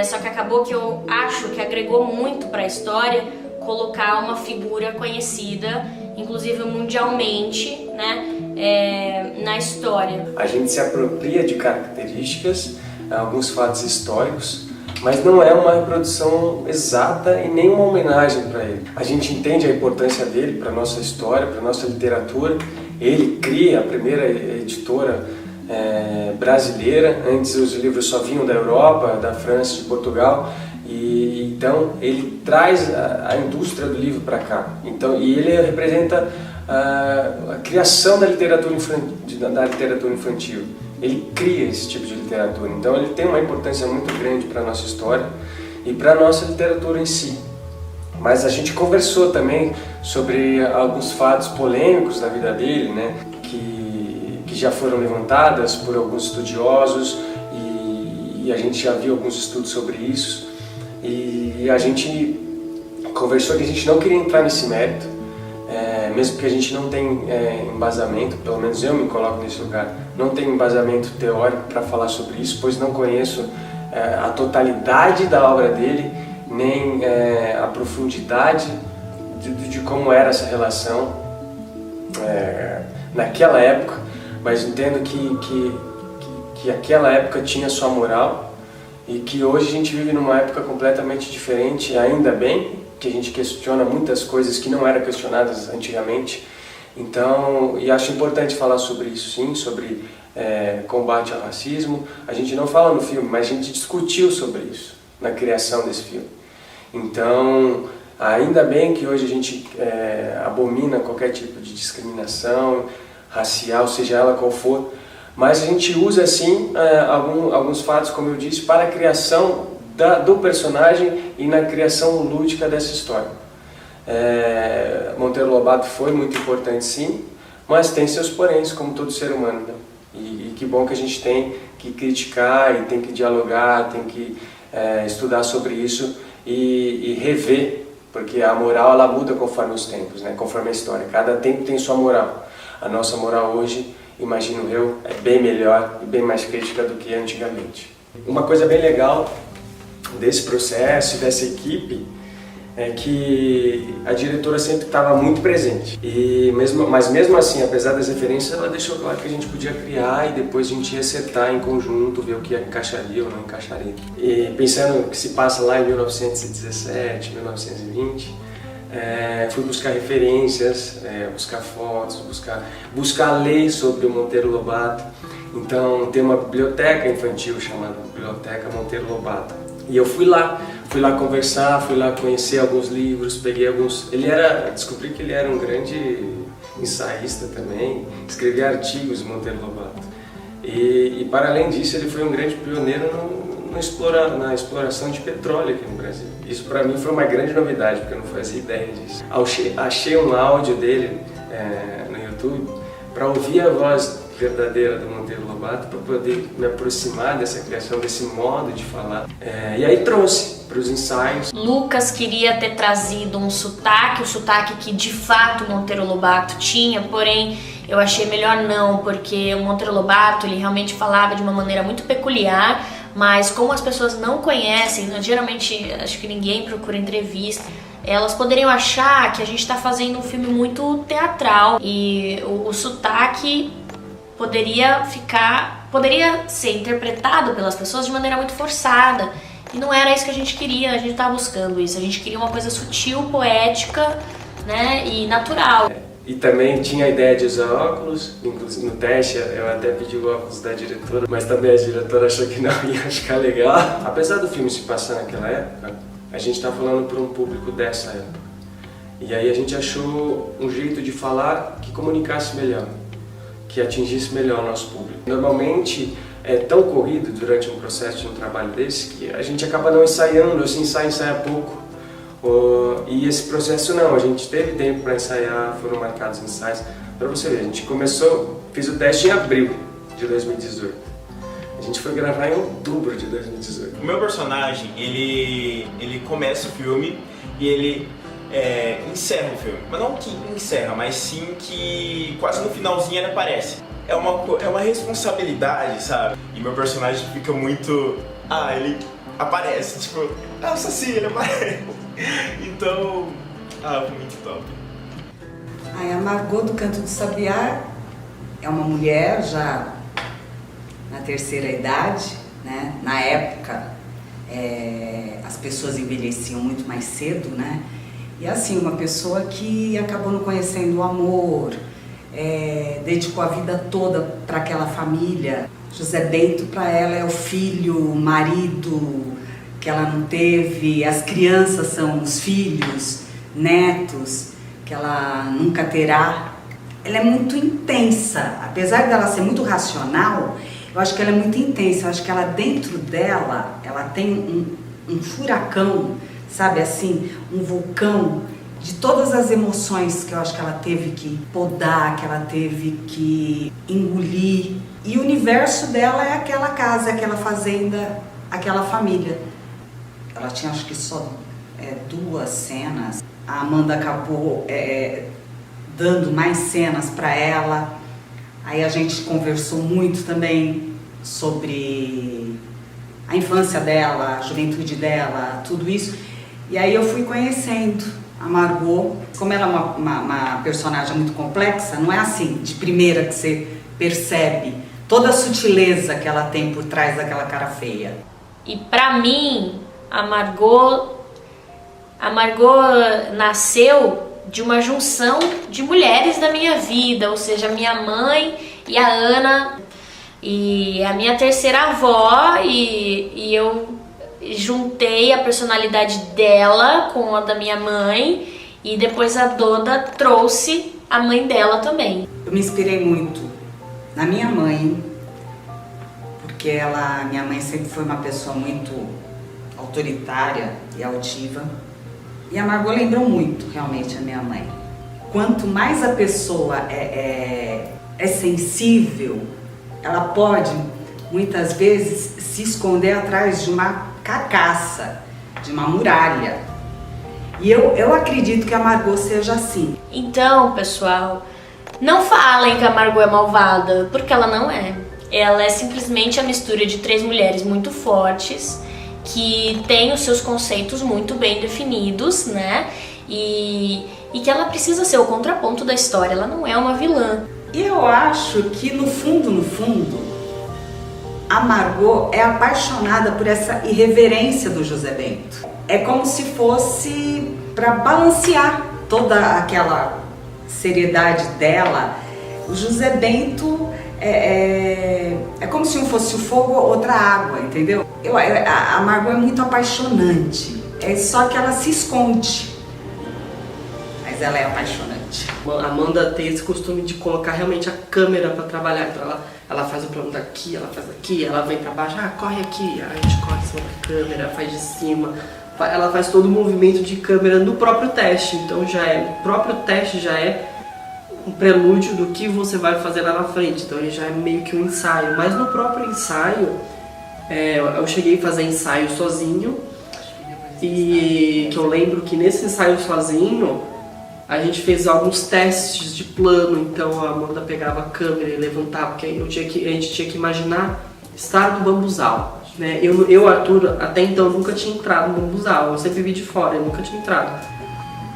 Só que acabou que eu acho que agregou muito pra história colocar uma figura conhecida, inclusive mundialmente, né, na história. A gente se apropria de características, alguns fatos históricos, mas não é uma reprodução exata e nem uma homenagem para ele. A gente entende a importância dele para a nossa história, para a nossa literatura. Ele cria a primeira editora brasileira. Antes os livros só vinham da Europa, da França, de Portugal. E então ele traz a indústria do livro para cá. Então, e ele representa a criação da literatura infantil. Ele cria esse tipo de literatura. Então ele tem uma importância muito grande para a nossa história e para a nossa literatura em si. Mas a gente conversou também sobre alguns fatos polêmicos da vida dele, né, que já foram levantadas por alguns estudiosos, e a gente já viu alguns estudos sobre isso. E a gente conversou que a gente não queria entrar nesse mérito, mesmo que a gente não tem embasamento, pelo menos eu me coloco nesse lugar, não tenho embasamento teórico para falar sobre isso, pois não conheço a totalidade da obra dele, nem a profundidade de como era essa relação naquela época, mas entendo que aquela época tinha sua moral. E que hoje a gente vive numa época completamente diferente, ainda bem, que a gente questiona muitas coisas que não eram questionadas antigamente. Então, e acho importante falar sobre isso sim, sobre combate ao racismo. A gente não fala no filme, mas a gente discutiu sobre isso na criação desse filme. Então, ainda bem que hoje a gente abomina qualquer tipo de discriminação racial, seja ela qual for. Mas a gente usa, sim, alguns fatos, como eu disse, para a criação do personagem e na criação lúdica dessa história. Monteiro Lobato foi muito importante, sim, mas tem seus poréns, como todo ser humano. Né? E que bom que a gente tem que criticar e tem que dialogar, tem que estudar sobre isso e rever, porque a moral ela muda conforme os tempos, né? Conforme a história. Cada tempo tem sua moral. A nossa moral hoje, imagino eu, é bem melhor e bem mais crítica do que antigamente. Uma coisa bem legal desse processo e dessa equipe é que a diretora sempre estava muito presente. Mas mesmo assim, apesar das referências, ela deixou claro que a gente podia criar e depois a gente ia acertar em conjunto, ver o que encaixaria ou não encaixaria. E pensando que se passa lá em 1917, 1920, fui buscar referências, buscar fotos, buscar ler sobre o Monteiro Lobato. Então tem uma biblioteca infantil chamada Biblioteca Monteiro Lobato. E eu fui lá conversar, fui lá conhecer alguns livros, peguei alguns... Descobri que ele era um grande ensaísta também, escrevia artigos, Monteiro Lobato. E para além disso, ele foi um grande pioneiro na exploração de petróleo aqui no Brasil. Isso para mim foi uma grande novidade, porque eu não fazia ideia disso. Achei um áudio dele no YouTube para ouvir a voz verdadeira do Monteiro Lobato, para poder me aproximar dessa criação, desse modo de falar. E aí trouxe para os ensaios. Lucas queria ter trazido um sotaque, o sotaque que de fato o Monteiro Lobato tinha, porém eu achei melhor não, porque o Monteiro Lobato ele realmente falava de uma maneira muito peculiar, mas como as pessoas não conhecem, geralmente acho que ninguém procura entrevista, elas poderiam achar que a gente está fazendo um filme muito teatral e o sotaque poderia ser interpretado pelas pessoas de maneira muito forçada. E não era isso que a gente queria, a gente estava buscando isso. A gente queria uma coisa sutil, poética, né, e natural. E também tinha a ideia de usar óculos, inclusive no teste eu até pedi o óculos da diretora, mas também a diretora achou que não ia ficar legal. Apesar do filme se passar naquela época, a gente está falando para um público dessa época. E aí a gente achou um jeito de falar que comunicasse melhor, que atingisse melhor o nosso público. Normalmente é tão corrido durante um processo de um trabalho desse que a gente acaba não ensaiando, assim, ensaia pouco. E esse processo não, a gente teve tempo para ensaiar, foram marcados ensaios. Para você ver, a gente fiz o teste em abril de 2018. A gente foi gravar em outubro de 2018. O meu personagem, ele começa o filme e ele encerra o filme. Mas não que encerra, mas sim que quase no finalzinho ele aparece. É uma responsabilidade, sabe? E meu personagem fica muito... ele aparece, tipo... Nossa, sim, ele aparece. Então... foi muito top. A Margot do Canto do Sabiá é uma mulher já na terceira idade, né? Na época, as pessoas envelheciam muito mais cedo, né? E assim, uma pessoa que acabou não conhecendo o amor, dedicou a vida toda para aquela família. José Bento para ela é o filho, o marido que ela não teve, as crianças são os filhos, netos que ela nunca terá. Ela é muito intensa, apesar dela ser muito racional, eu acho que ela é muito intensa, eu acho que ela dentro dela, ela tem um furacão, sabe assim, um vulcão de todas as emoções que eu acho que ela teve que podar, que ela teve que engolir. E o universo dela é aquela casa, aquela fazenda, aquela família. Ela tinha acho que só 2 cenas. A Amanda acabou dando mais cenas para ela. Aí a gente conversou muito também sobre a infância dela, a juventude dela, tudo isso. E aí eu fui conhecendo a Margot. Como ela é uma personagem muito complexa, não é assim, de primeira que você percebe toda a sutileza que ela tem por trás daquela cara feia. E pra mim, a Margot nasceu de uma junção de mulheres da minha vida, ou seja, minha mãe e a Ana, e a minha terceira avó, e eu juntei a personalidade dela com a da minha mãe, e depois a Doda trouxe a mãe dela também. Eu me inspirei muito na minha mãe, porque minha mãe sempre foi uma pessoa muito autoritária e altiva. E a Margot lembrou muito, realmente, a minha mãe. Quanto mais a pessoa é sensível, ela pode, muitas vezes, se esconder atrás de uma carcaça, de uma muralha. E eu acredito que a Margot seja assim. Então, pessoal, não falem que a Margot é malvada, porque ela não é. Ela é simplesmente a mistura de 3 mulheres muito fortes, que tem os seus conceitos muito bem definidos, né? E que ela precisa ser o contraponto da história, ela não é uma vilã. E eu acho que no fundo, a Margot é apaixonada por essa irreverência do José Bento. É como se fosse para balancear toda aquela seriedade dela. O José Bento é como se um fosse o fogo, outra água, entendeu? A Margot é muito apaixonante, só que ela se esconde, mas ela é apaixonante. A Amanda tem esse costume de colocar realmente a câmera para trabalhar, então ela faz o plano daqui, ela faz aqui, ela vem pra baixo, corre aqui, a gente corre em cima da câmera, faz de cima. Ela faz todo o movimento de câmera no próprio teste, então o próprio teste já é um prelúdio do que você vai fazer lá na frente, então ele já é meio que um ensaio. Mas no próprio ensaio, eu cheguei a fazer ensaio sozinho, e que eu lembro que nesse ensaio sozinho, a gente fez alguns testes de plano, então a Amanda pegava a câmera e levantava, porque a gente tinha que imaginar estar no bambuzal. Né? Eu, Arthur, até então nunca tinha entrado no bambuzal, eu sempre vi de fora, eu nunca tinha entrado.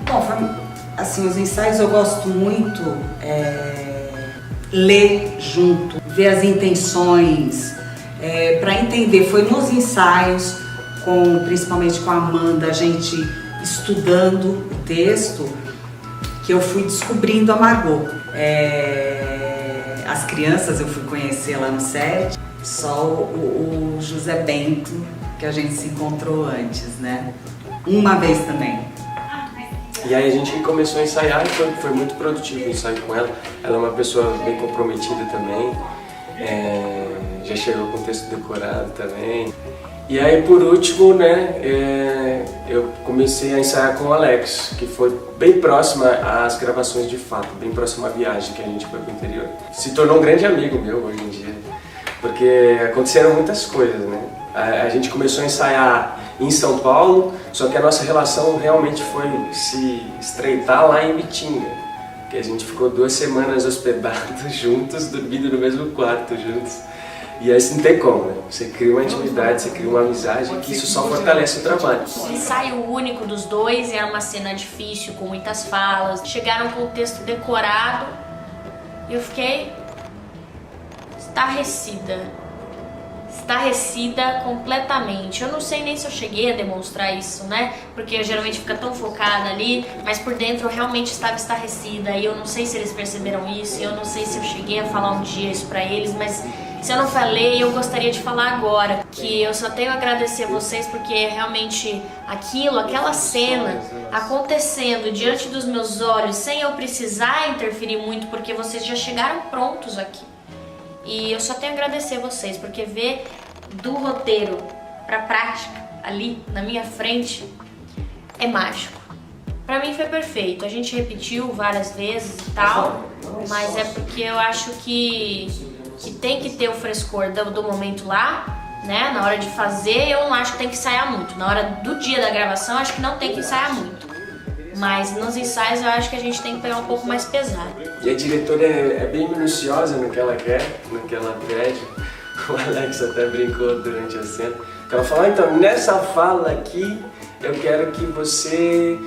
Bom, assim, os ensaios eu gosto muito, ler junto, ver as intenções, para entender. Foi nos ensaios, principalmente com a Amanda, a gente estudando o texto, que eu fui descobrindo a Margot. As crianças eu fui conhecer lá no set, só o José Bento, que a gente se encontrou antes, né? Uma vez também. E aí a gente começou a ensaiar e foi muito produtivo o ensaio com ela. Ela é uma pessoa bem comprometida também, já chegou com o texto decorado também. E aí por último, né, eu comecei a ensaiar com o Alex, que foi bem próxima às gravações de fato, bem próxima à viagem que a gente foi pro interior. Se tornou um grande amigo meu hoje em dia, porque aconteceram muitas coisas, né? A gente começou a ensaiar em São Paulo, só que a nossa relação realmente foi se estreitar lá em Bitinga, que a gente ficou 2 semanas hospedados juntos, dormindo no mesmo quarto juntos. E aí não tem como, né? Você cria uma intimidade, você cria uma amizade, que isso só fortalece o trabalho. Ensaio único dos dois, era uma cena difícil, com muitas falas. Chegaram com o texto decorado e eu fiquei estarrecida completamente. Eu não sei nem se eu cheguei a demonstrar isso, né? Porque eu geralmente fica tão focada ali, mas por dentro eu realmente estava estarrecida. E eu não sei se eles perceberam isso, eu não sei se eu cheguei a falar um dia isso pra eles, mas se eu não falei, eu gostaria de falar agora, que eu só tenho a agradecer a vocês, porque realmente aquela cena acontecendo diante dos meus olhos, sem eu precisar interferir muito, porque vocês já chegaram prontos aqui. E eu só tenho a agradecer a vocês, porque ver do roteiro pra prática, ali na minha frente, é mágico. Pra mim foi perfeito, a gente repetiu várias vezes e tal, mas é porque eu acho que tem que ter o frescor do momento lá, né? Na hora de fazer, eu não acho que tem que ensaiar muito. Na hora do dia da gravação, acho que não tem que ensaiar muito. Mas nos ensaios eu acho que a gente tem que pegar um pouco mais pesado. E a diretora é bem minuciosa no que ela quer, no que ela pede. O Alex até brincou durante a cena. Ela falou, então, nessa fala aqui, eu quero que você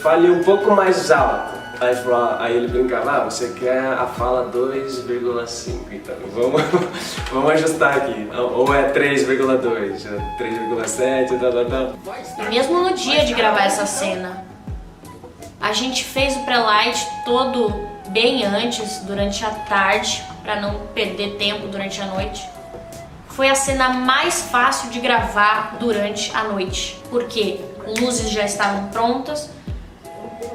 fale um pouco mais alto. Aí ele brincava, você quer a fala 2,5, então vamos ajustar aqui. Ou é 3,2, 3,7, tal. E mesmo no dia de gravar essa cena, a gente fez o pré-light todo bem antes, durante a tarde, para não perder tempo durante a noite. Foi a cena mais fácil de gravar durante a noite, porque luzes já estavam prontas,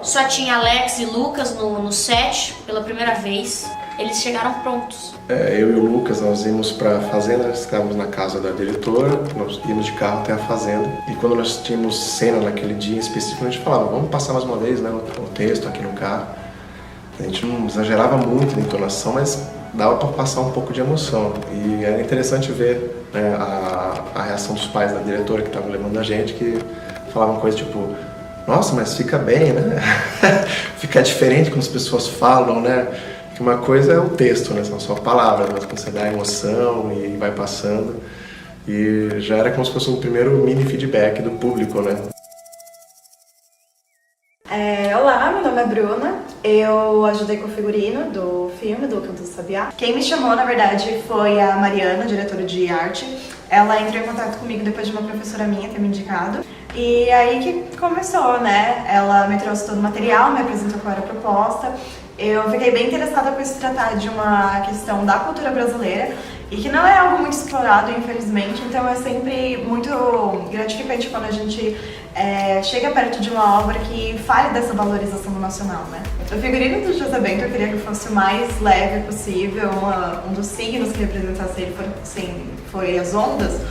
só tinha Alex e Lucas no set pela primeira vez, eles chegaram prontos. Eu e o Lucas, nós íamos para a fazenda, nós estávamos na casa da diretora, nós íamos de carro até a fazenda, e quando nós tínhamos cena naquele dia em específico, a gente falava, vamos passar mais uma vez, né, o texto aqui no carro. A gente não exagerava muito na entonação, mas dava para passar um pouco de emoção. E era interessante ver, né, a reação dos pais da diretora que estavam levando a gente, que falavam coisas tipo, nossa, mas fica bem, né? Fica diferente quando as pessoas falam, né? Que uma coisa é o texto, né? São só palavras, mas quando você dá emoção e vai passando. E já era como se fosse um primeiro mini feedback do público, né? Olá, meu nome é Bruna, eu ajudei com o figurino do filme, do Canto do Sabiá. Quem me chamou, na verdade, foi a Mariana, diretora de arte. Ela entrou em contato comigo depois de uma professora minha ter me indicado. E aí que começou, né? Ela me trouxe todo o material, me apresentou qual era a proposta. Eu fiquei bem interessada por se tratar de uma questão da cultura brasileira e que não é algo muito explorado, infelizmente, então é sempre muito gratificante quando a gente chega perto de uma obra que fale dessa valorização do nacional, né? O figurino do José Bento eu queria que fosse o mais leve possível, um dos signos que representasse ele foi as ondas.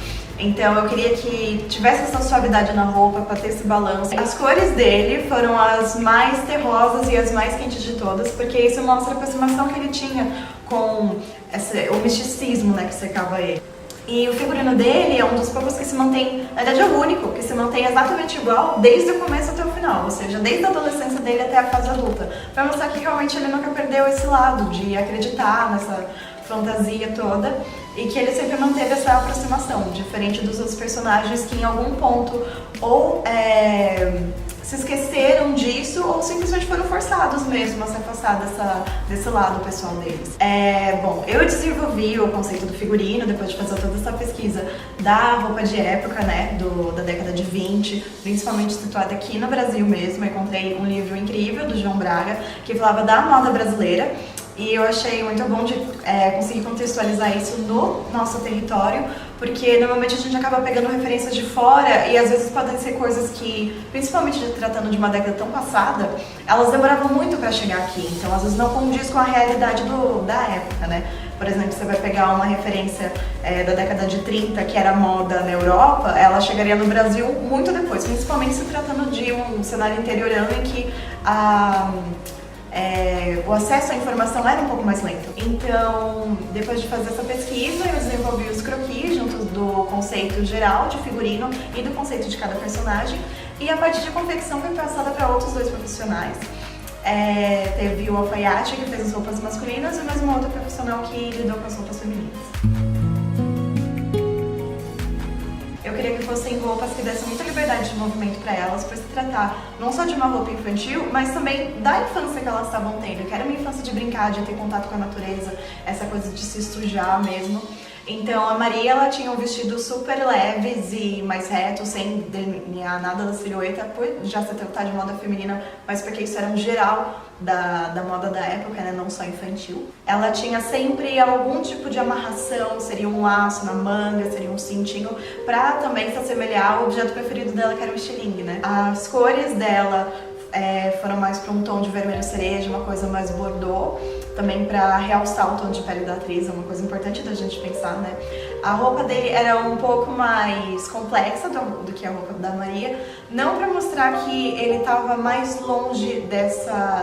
Então eu queria que tivesse essa suavidade na roupa para ter esse balanço. As cores dele foram as mais terrosas e as mais quentes de todas, porque isso mostra a aproximação que ele tinha com o misticismo, né, que cercava ele. E o figurino dele é um dos poucos que se mantém, na verdade é o único, que se mantém exatamente igual desde o começo até o final, ou seja, desde a adolescência dele até a fase adulta, para mostrar que realmente ele nunca perdeu esse lado de acreditar nessa fantasia toda e que ele sempre manteve essa aproximação, diferente dos outros personagens que em algum ponto ou se esqueceram disso ou simplesmente foram forçados mesmo a se afastar desse lado pessoal deles. Bom, eu desenvolvi o conceito do figurino depois de fazer toda essa pesquisa da roupa de época, né, da década de 20, principalmente situada aqui no Brasil mesmo. Eu encontrei um livro incrível do João Braga que falava da moda brasileira. E eu achei muito bom de conseguir contextualizar isso no nosso território, porque normalmente a gente acaba pegando referências de fora e às vezes podem ser coisas que, principalmente tratando de uma década tão passada, elas demoravam muito para chegar aqui, então às vezes não condiz com a realidade da época, né? Por exemplo, você vai pegar uma referência da década de 30, que era moda na Europa, ela chegaria no Brasil muito depois, principalmente se tratando de um cenário interiorano em que o acesso à informação era um pouco mais lento. Então, depois de fazer essa pesquisa, eu desenvolvi os croquis junto do conceito geral de figurino e do conceito de cada personagem. E a parte de confecção foi passada para outros dois profissionais. Teve o alfaiate, que fez as roupas masculinas, e mais uma outra profissional que lidou com as roupas femininas. Eu queria que fossem roupas que dessem muita liberdade de movimento para elas, por se tratar não só de uma roupa infantil, mas também da infância que elas estavam tendo, que era uma infância de brincar, de ter contato com a natureza, essa coisa de se sujar mesmo. Então a Maria, ela tinha um vestido super leves e mais reto, sem delinear nada da silhueta, por já se tratar de moda feminina, mas porque isso era um geral da moda da época, né, não só infantil. Ela tinha sempre algum tipo de amarração, seria um laço na manga, seria um cintinho, pra também se assemelhar ao objeto preferido dela, que era o estilingue, né. As cores dela foram mais para um tom de vermelho cereja, uma coisa mais bordô, também para realçar o tom de pele da atriz, é uma coisa importante da gente pensar, né? A roupa dele era um pouco mais complexa do que a roupa da Maria, não para mostrar que ele estava mais longe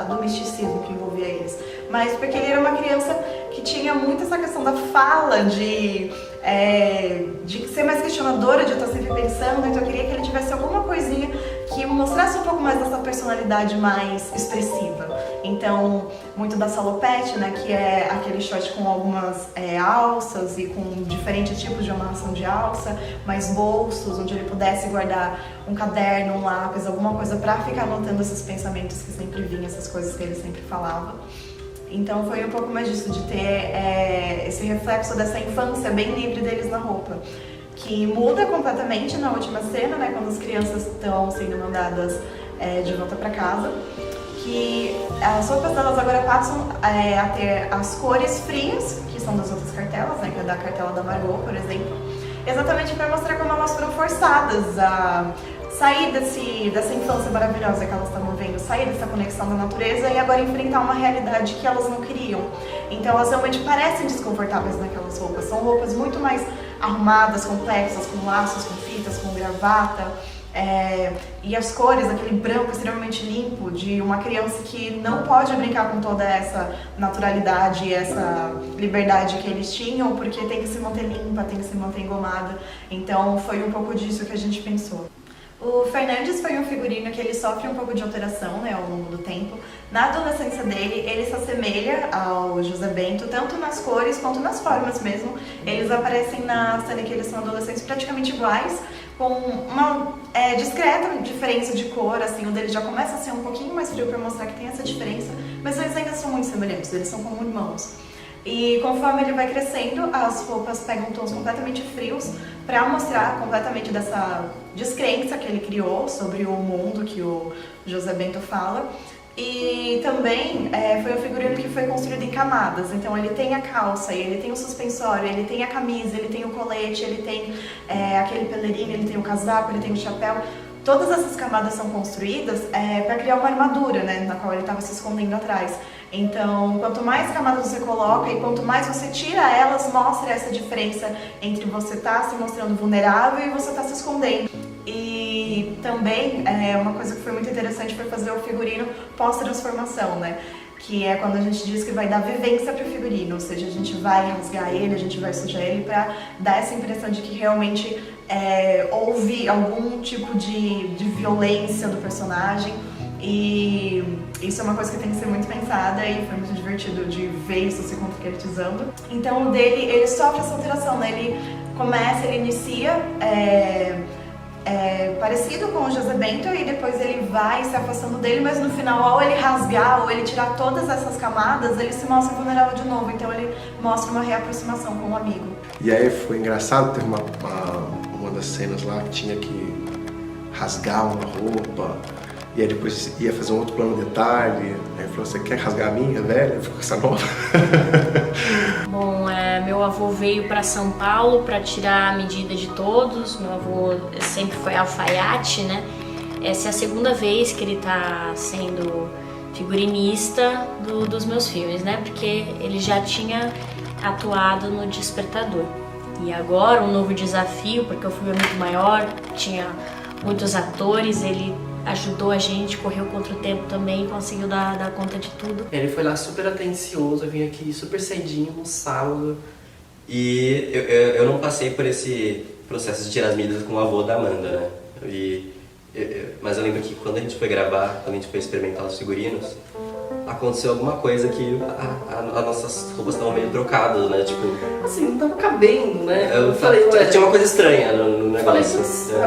do misticismo que envolvia eles, mas porque ele era uma criança que tinha muito essa questão da fala, de ser mais questionadora, de estar sempre pensando, então eu queria que ele tivesse alguma coisinha que mostrasse um pouco mais dessa personalidade mais expressiva. Então, muito da salopete, né, que é aquele short com algumas alças e com diferentes tipos de amarração de alça, mais bolsos, onde ele pudesse guardar um caderno, um lápis, alguma coisa para ficar anotando esses pensamentos que sempre vinham, essas coisas que ele sempre falava. Então foi um pouco mais disso, de ter esse reflexo dessa infância bem livre deles na roupa, que muda completamente na última cena, né, quando as crianças estão sendo mandadas de volta para casa, que as roupas delas agora passam a ter as cores frias, que são das outras cartelas, né, que é da cartela da Margot, por exemplo, exatamente para mostrar como elas foram forçadas a sair dessa infância maravilhosa que elas estavam vendo, sair dessa conexão da natureza e agora enfrentar uma realidade que elas não queriam. Então elas realmente parecem desconfortáveis naquelas roupas. São roupas muito mais arrumadas, complexas, com laços, com fitas, com gravata. E as cores, aquele branco extremamente limpo de uma criança que não pode brincar com toda essa naturalidade, essa liberdade que eles tinham, porque tem que se manter limpa, tem que se manter engomada. Então foi um pouco disso que a gente pensou. O Fernandes foi um figurino que ele sofre um pouco de alteração, né, ao longo do tempo. Na adolescência dele, ele se assemelha ao José Bento, tanto nas cores quanto nas formas mesmo. Eles aparecem na cena que eles são adolescentes praticamente iguais, com uma discreta diferença de cor, assim, o dele já começa a ser um pouquinho mais frio para mostrar que tem essa diferença, mas eles ainda são muito semelhantes, eles são como irmãos. E conforme ele vai crescendo, as roupas pegam tons completamente frios para mostrar completamente dessa descrença que ele criou sobre o mundo que o José Bento fala. E também foi um figurino que foi construído em camadas, então ele tem a calça, ele tem o suspensório, ele tem a camisa, ele tem o colete, ele tem aquele pelerino, ele tem o casaco, ele tem o chapéu. Todas essas camadas são construídas para criar uma armadura, né, na qual ele estava se escondendo atrás. Então, quanto mais camadas você coloca e quanto mais você tira elas, mostra essa diferença entre você estar se mostrando vulnerável e você estar se escondendo. E também, uma coisa que foi muito interessante foi fazer o figurino pós-transformação, né? Que é quando a gente diz que vai dar vivência para o figurino, ou seja, a gente vai rasgar ele, a gente vai sujar ele para dar essa impressão de que realmente houve algum tipo de violência do personagem. E isso é uma coisa que tem que ser muito pensada e foi muito divertido de ver isso se concretizando. Então o dele, ele sofre essa alteração, né? Ele inicia parecido com o José Bento e depois ele vai se afastando dele, mas no final, ao ele rasgar ou ele tirar todas essas camadas, ele se mostra vulnerável de novo, então ele mostra uma reaproximação com o amigo. E aí foi engraçado, teve uma das cenas lá que tinha que rasgar uma roupa, e aí depois ia fazer um outro plano de detalhe, aí ele falou, você quer rasgar a minha, velha? Ficou com essa nova. Bom, meu avô veio para São Paulo para tirar a medida de todos. Meu avô sempre foi alfaiate, né? Essa é a segunda vez que ele tá sendo figurinista dos meus filmes, né? Porque ele já tinha atuado no Despertador. E agora um novo desafio, porque o filme é muito maior, tinha muitos atores, ele ajudou a gente, correu contra o tempo também, conseguiu dar conta de tudo. Ele foi lá super atencioso, eu vim aqui super cedinho no sábado. E eu não passei por esse processo de tirar as medidas com o avô da Amanda, né? Mas eu lembro que quando a gente foi gravar, quando a gente foi experimentar os figurinos, aconteceu alguma coisa que as nossas roupas estavam meio trocadas, né? Tipo, assim, não tava cabendo, né? Tinha uma coisa estranha no negócio.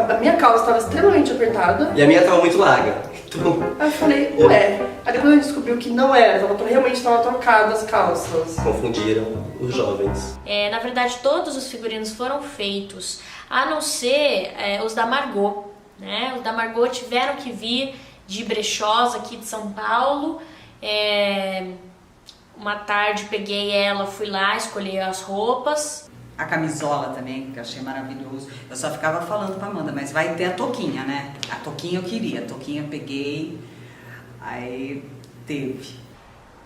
A minha calça estava extremamente apertada. E a minha tava muito larga. Então, aí eu falei, ué. Aí depois a gente descobriu que não era, realmente estavam trocadas as calças. Confundiram os jovens. Na verdade, todos os figurinos foram feitos, a não ser os da Margot, né? Os da Margot tiveram que vir de brechós aqui de São Paulo. Uma tarde peguei ela, fui lá, escolhi as roupas. A camisola também, que eu achei maravilhoso. Eu só ficava falando pra Amanda, mas vai ter a touquinha, né? A touquinha eu queria, a touquinha eu peguei, aí teve.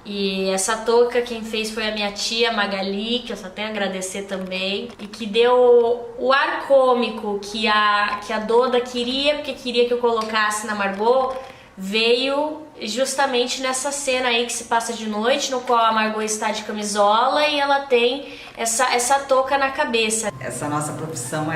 E essa touca quem fez foi a minha tia Magali, que eu só tenho a agradecer também, e que deu o ar cômico que a Doda queria, porque queria que eu colocasse na Margot, veio justamente nessa cena aí que se passa de noite, no qual a Margot está de camisola e ela tem essa touca na cabeça. Essa nossa profissão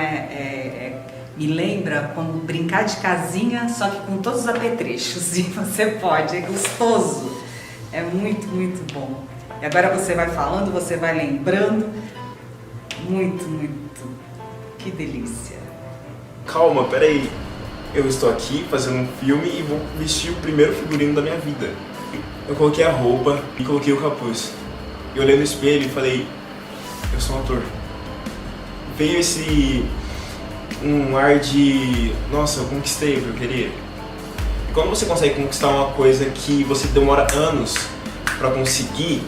me lembra como brincar de casinha, só que com todos os apetrechos, e você pode, é gostoso, é muito, muito bom. E agora você vai falando, você vai lembrando, muito, muito, que delícia. Calma, peraí. Eu estou aqui fazendo um filme e vou vestir o primeiro figurino da minha vida. Eu coloquei a roupa e coloquei o capuz. Eu olhei no espelho e falei, eu sou um ator. Veio um ar de, nossa, eu conquistei o que eu queria. E quando você consegue conquistar uma coisa que você demora anos pra conseguir,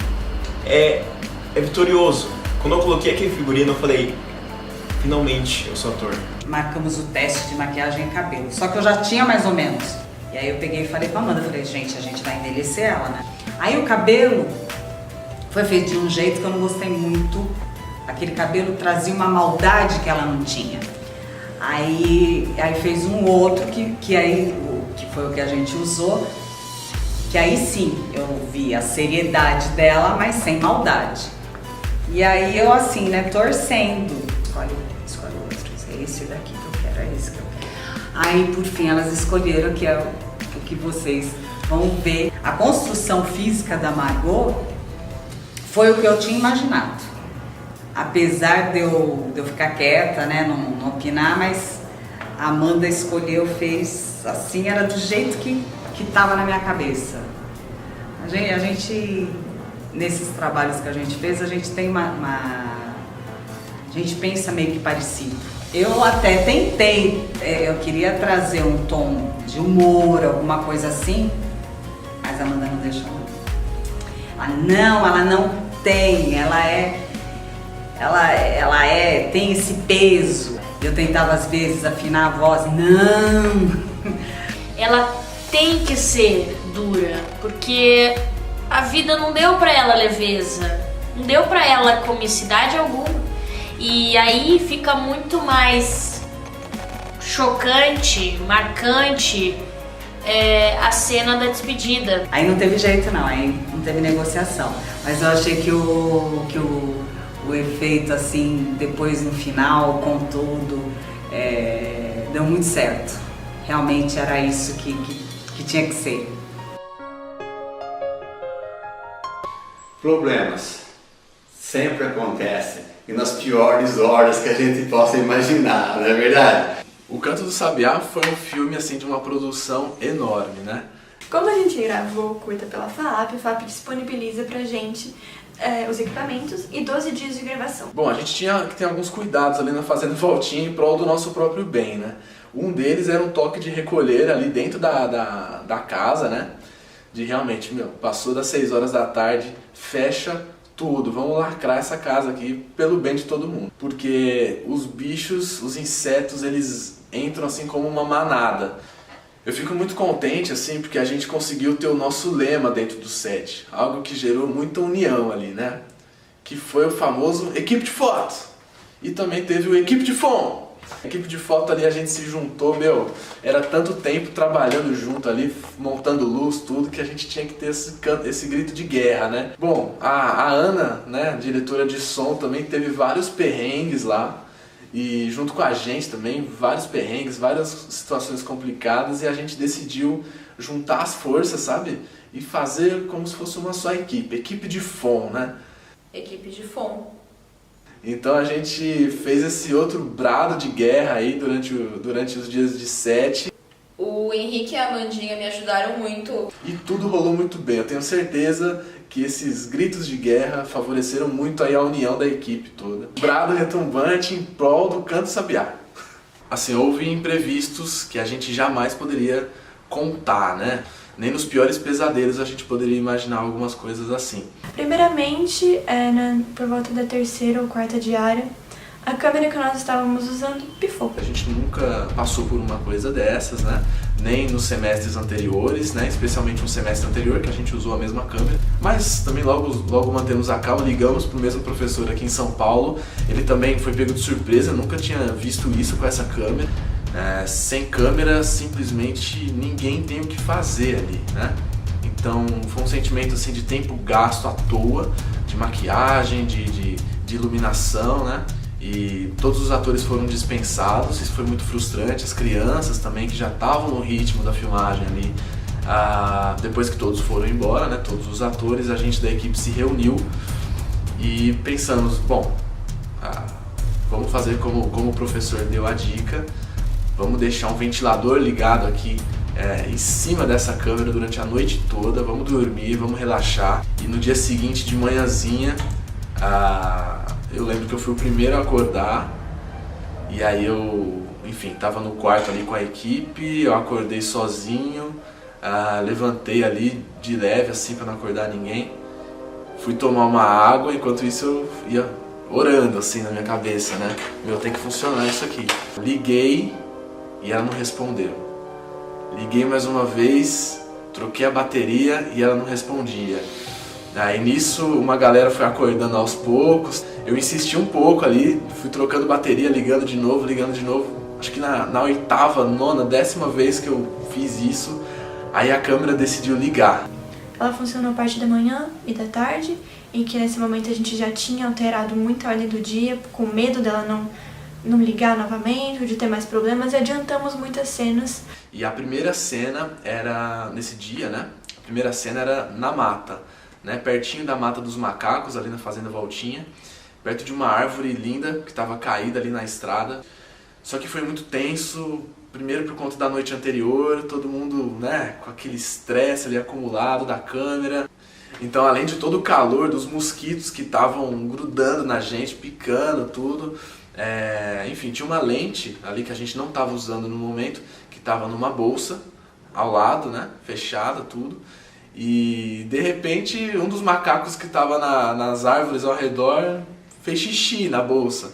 é vitorioso. Quando eu coloquei aquele figurino, eu falei, finalmente eu sou ator. Marcamos o teste de maquiagem e cabelo, só que eu já tinha mais ou menos. E aí eu peguei e falei pra Amanda, falei, gente, a gente vai envelhecer ela, né? Aí o cabelo foi feito de um jeito que eu não gostei muito. Aquele cabelo trazia uma maldade que ela não tinha. Aí fez um outro que foi o que a gente usou, que aí sim eu vi a seriedade dela, mas sem maldade. E aí eu assim, né, torcendo, escolhe outro, é esse daqui que eu quero, é esse que eu quero. Aí por fim elas escolheram, que é o que vocês vão ver. A construção física da Margot foi o que eu tinha imaginado. Apesar de eu ficar quieta, né, não opinar, mas a Amanda escolheu, fez assim, era do jeito que estava na minha cabeça. A gente, nesses trabalhos que a gente fez, a gente tem a gente pensa meio que parecido. Eu até tentei, eu queria trazer um tom de humor, alguma coisa assim, mas mas a Amanda não deixou. Ela não tem, tem esse peso. Eu tentava às vezes afinar a voz, não. Ela tem que ser dura, porque a vida não deu pra ela leveza, não deu pra ela comicidade alguma. E aí fica muito mais chocante, marcante a cena da despedida. Aí não teve jeito não, aí não teve negociação. Mas eu achei que o efeito assim, depois no final, com tudo, deu muito certo. Realmente era isso que tinha que ser. Problemas sempre acontecem e nas piores horas que a gente possa imaginar, não é verdade? O Canto do Sabiá foi um filme assim de uma produção enorme, né? Como a gente gravou curta pela FAAP, a FAAP disponibiliza pra gente os equipamentos e 12 dias de gravação. Bom, a gente tinha que ter alguns cuidados ali na Fazenda Voltinha em prol do nosso próprio bem, né? Um deles era um toque de recolher ali dentro da casa, né? De realmente, passou das 6 horas da tarde, fecha tudo, vamos lacrar essa casa aqui pelo bem de todo mundo. Porque os bichos, os insetos, eles entram assim como uma manada. Eu fico muito contente assim porque a gente conseguiu ter o nosso lema dentro do set, algo que gerou muita união ali, né? Que foi o famoso equipe de foto. E também teve o equipe de som. A equipe de foto ali a gente se juntou, era tanto tempo trabalhando junto ali, montando luz, tudo, que a gente tinha que ter esse grito de guerra, né? Bom, a Ana, né, diretora de som, também teve vários perrengues lá, e junto com a gente também, vários perrengues, várias situações complicadas, e a gente decidiu juntar as forças, sabe? E fazer como se fosse uma só equipe de FON, né? Equipe de FON. Então a gente fez esse outro brado de guerra aí durante os dias de set. O Henrique e a Amandinha me ajudaram muito. E tudo rolou muito bem. Eu tenho certeza que esses gritos de guerra favoreceram muito aí a união da equipe toda. Brado retumbante em prol do Canto Sabiá. Assim, houve imprevistos que a gente jamais poderia contar, né? Nem nos piores pesadelos a gente poderia imaginar algumas coisas assim. Primeiramente, por volta da 3ª ou 4ª diária, a câmera que nós estávamos usando pifou. A gente nunca passou por uma coisa dessas, né? Nem nos semestres anteriores, né? Especialmente no semestre anterior, que a gente usou a mesma câmera. Mas também logo mantemos a calma, ligamos para o mesmo professor aqui em São Paulo. Ele também foi pego de surpresa, nunca tinha visto isso com essa câmera. Sem câmera, simplesmente ninguém tem o que fazer ali, né? Então foi um sentimento assim de tempo gasto à toa, de maquiagem, de iluminação, né? E todos os atores foram dispensados, isso foi muito frustrante. As crianças também, que já estavam no ritmo da filmagem ali, depois que todos foram embora, né? Todos os atores, a gente da equipe se reuniu e pensamos, bom, vamos fazer como o professor deu a dica. Vamos deixar um ventilador ligado aqui em cima dessa câmera durante a noite toda, vamos dormir, vamos relaxar. E no dia seguinte, de manhãzinha, eu lembro que eu fui o primeiro a acordar. E aí eu, enfim, tava no quarto ali com a equipe, eu acordei sozinho, levantei ali de leve assim para não acordar ninguém. Fui tomar uma água, enquanto isso eu ia orando assim na minha cabeça, né? Tem que funcionar isso aqui. Liguei e ela não respondeu. Liguei mais uma vez, troquei a bateria e ela não respondia. Aí nisso uma galera foi acordando aos poucos. Eu insisti um pouco ali, fui trocando bateria, ligando de novo. Acho que na 8ª, 9ª, 10ª vez que eu fiz isso, aí a câmera decidiu ligar. Ela funcionou parte da manhã e da tarde, em que nesse momento a gente já tinha alterado muito a ordem do dia, com medo dela não ligar novamente, ou de ter mais problemas, e adiantamos muitas cenas. E a primeira cena era, nesse dia, né? A primeira cena era na mata, né? Pertinho da Mata dos Macacos, ali na Fazenda Voltinha, perto de uma árvore linda que estava caída ali na estrada. Só que foi muito tenso, primeiro por conta da noite anterior, todo mundo, né, com aquele estresse ali acumulado da câmera. Então, além de todo o calor dos mosquitos que estavam grudando na gente, picando tudo, enfim, tinha uma lente ali que a gente não estava usando no momento, que estava numa bolsa ao lado, né, fechada, tudo. E de repente um dos macacos que estava nas árvores ao redor fez xixi na bolsa.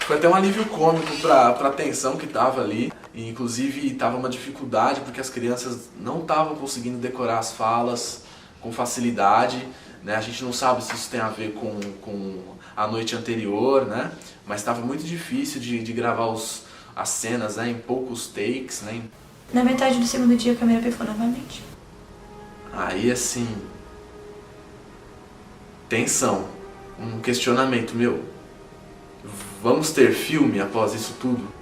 Foi até um alívio cômico para a tensão que estava ali. E, inclusive estava uma dificuldade porque as crianças não estavam conseguindo decorar as falas com facilidade, né? A gente não sabe se isso tem a ver com a noite anterior, né? Mas estava muito difícil de gravar as cenas, né? Em poucos takes, né? Na metade do segundo dia a câmera pifou novamente. Aí assim, tensão, um questionamento meu, vamos ter filme após isso tudo?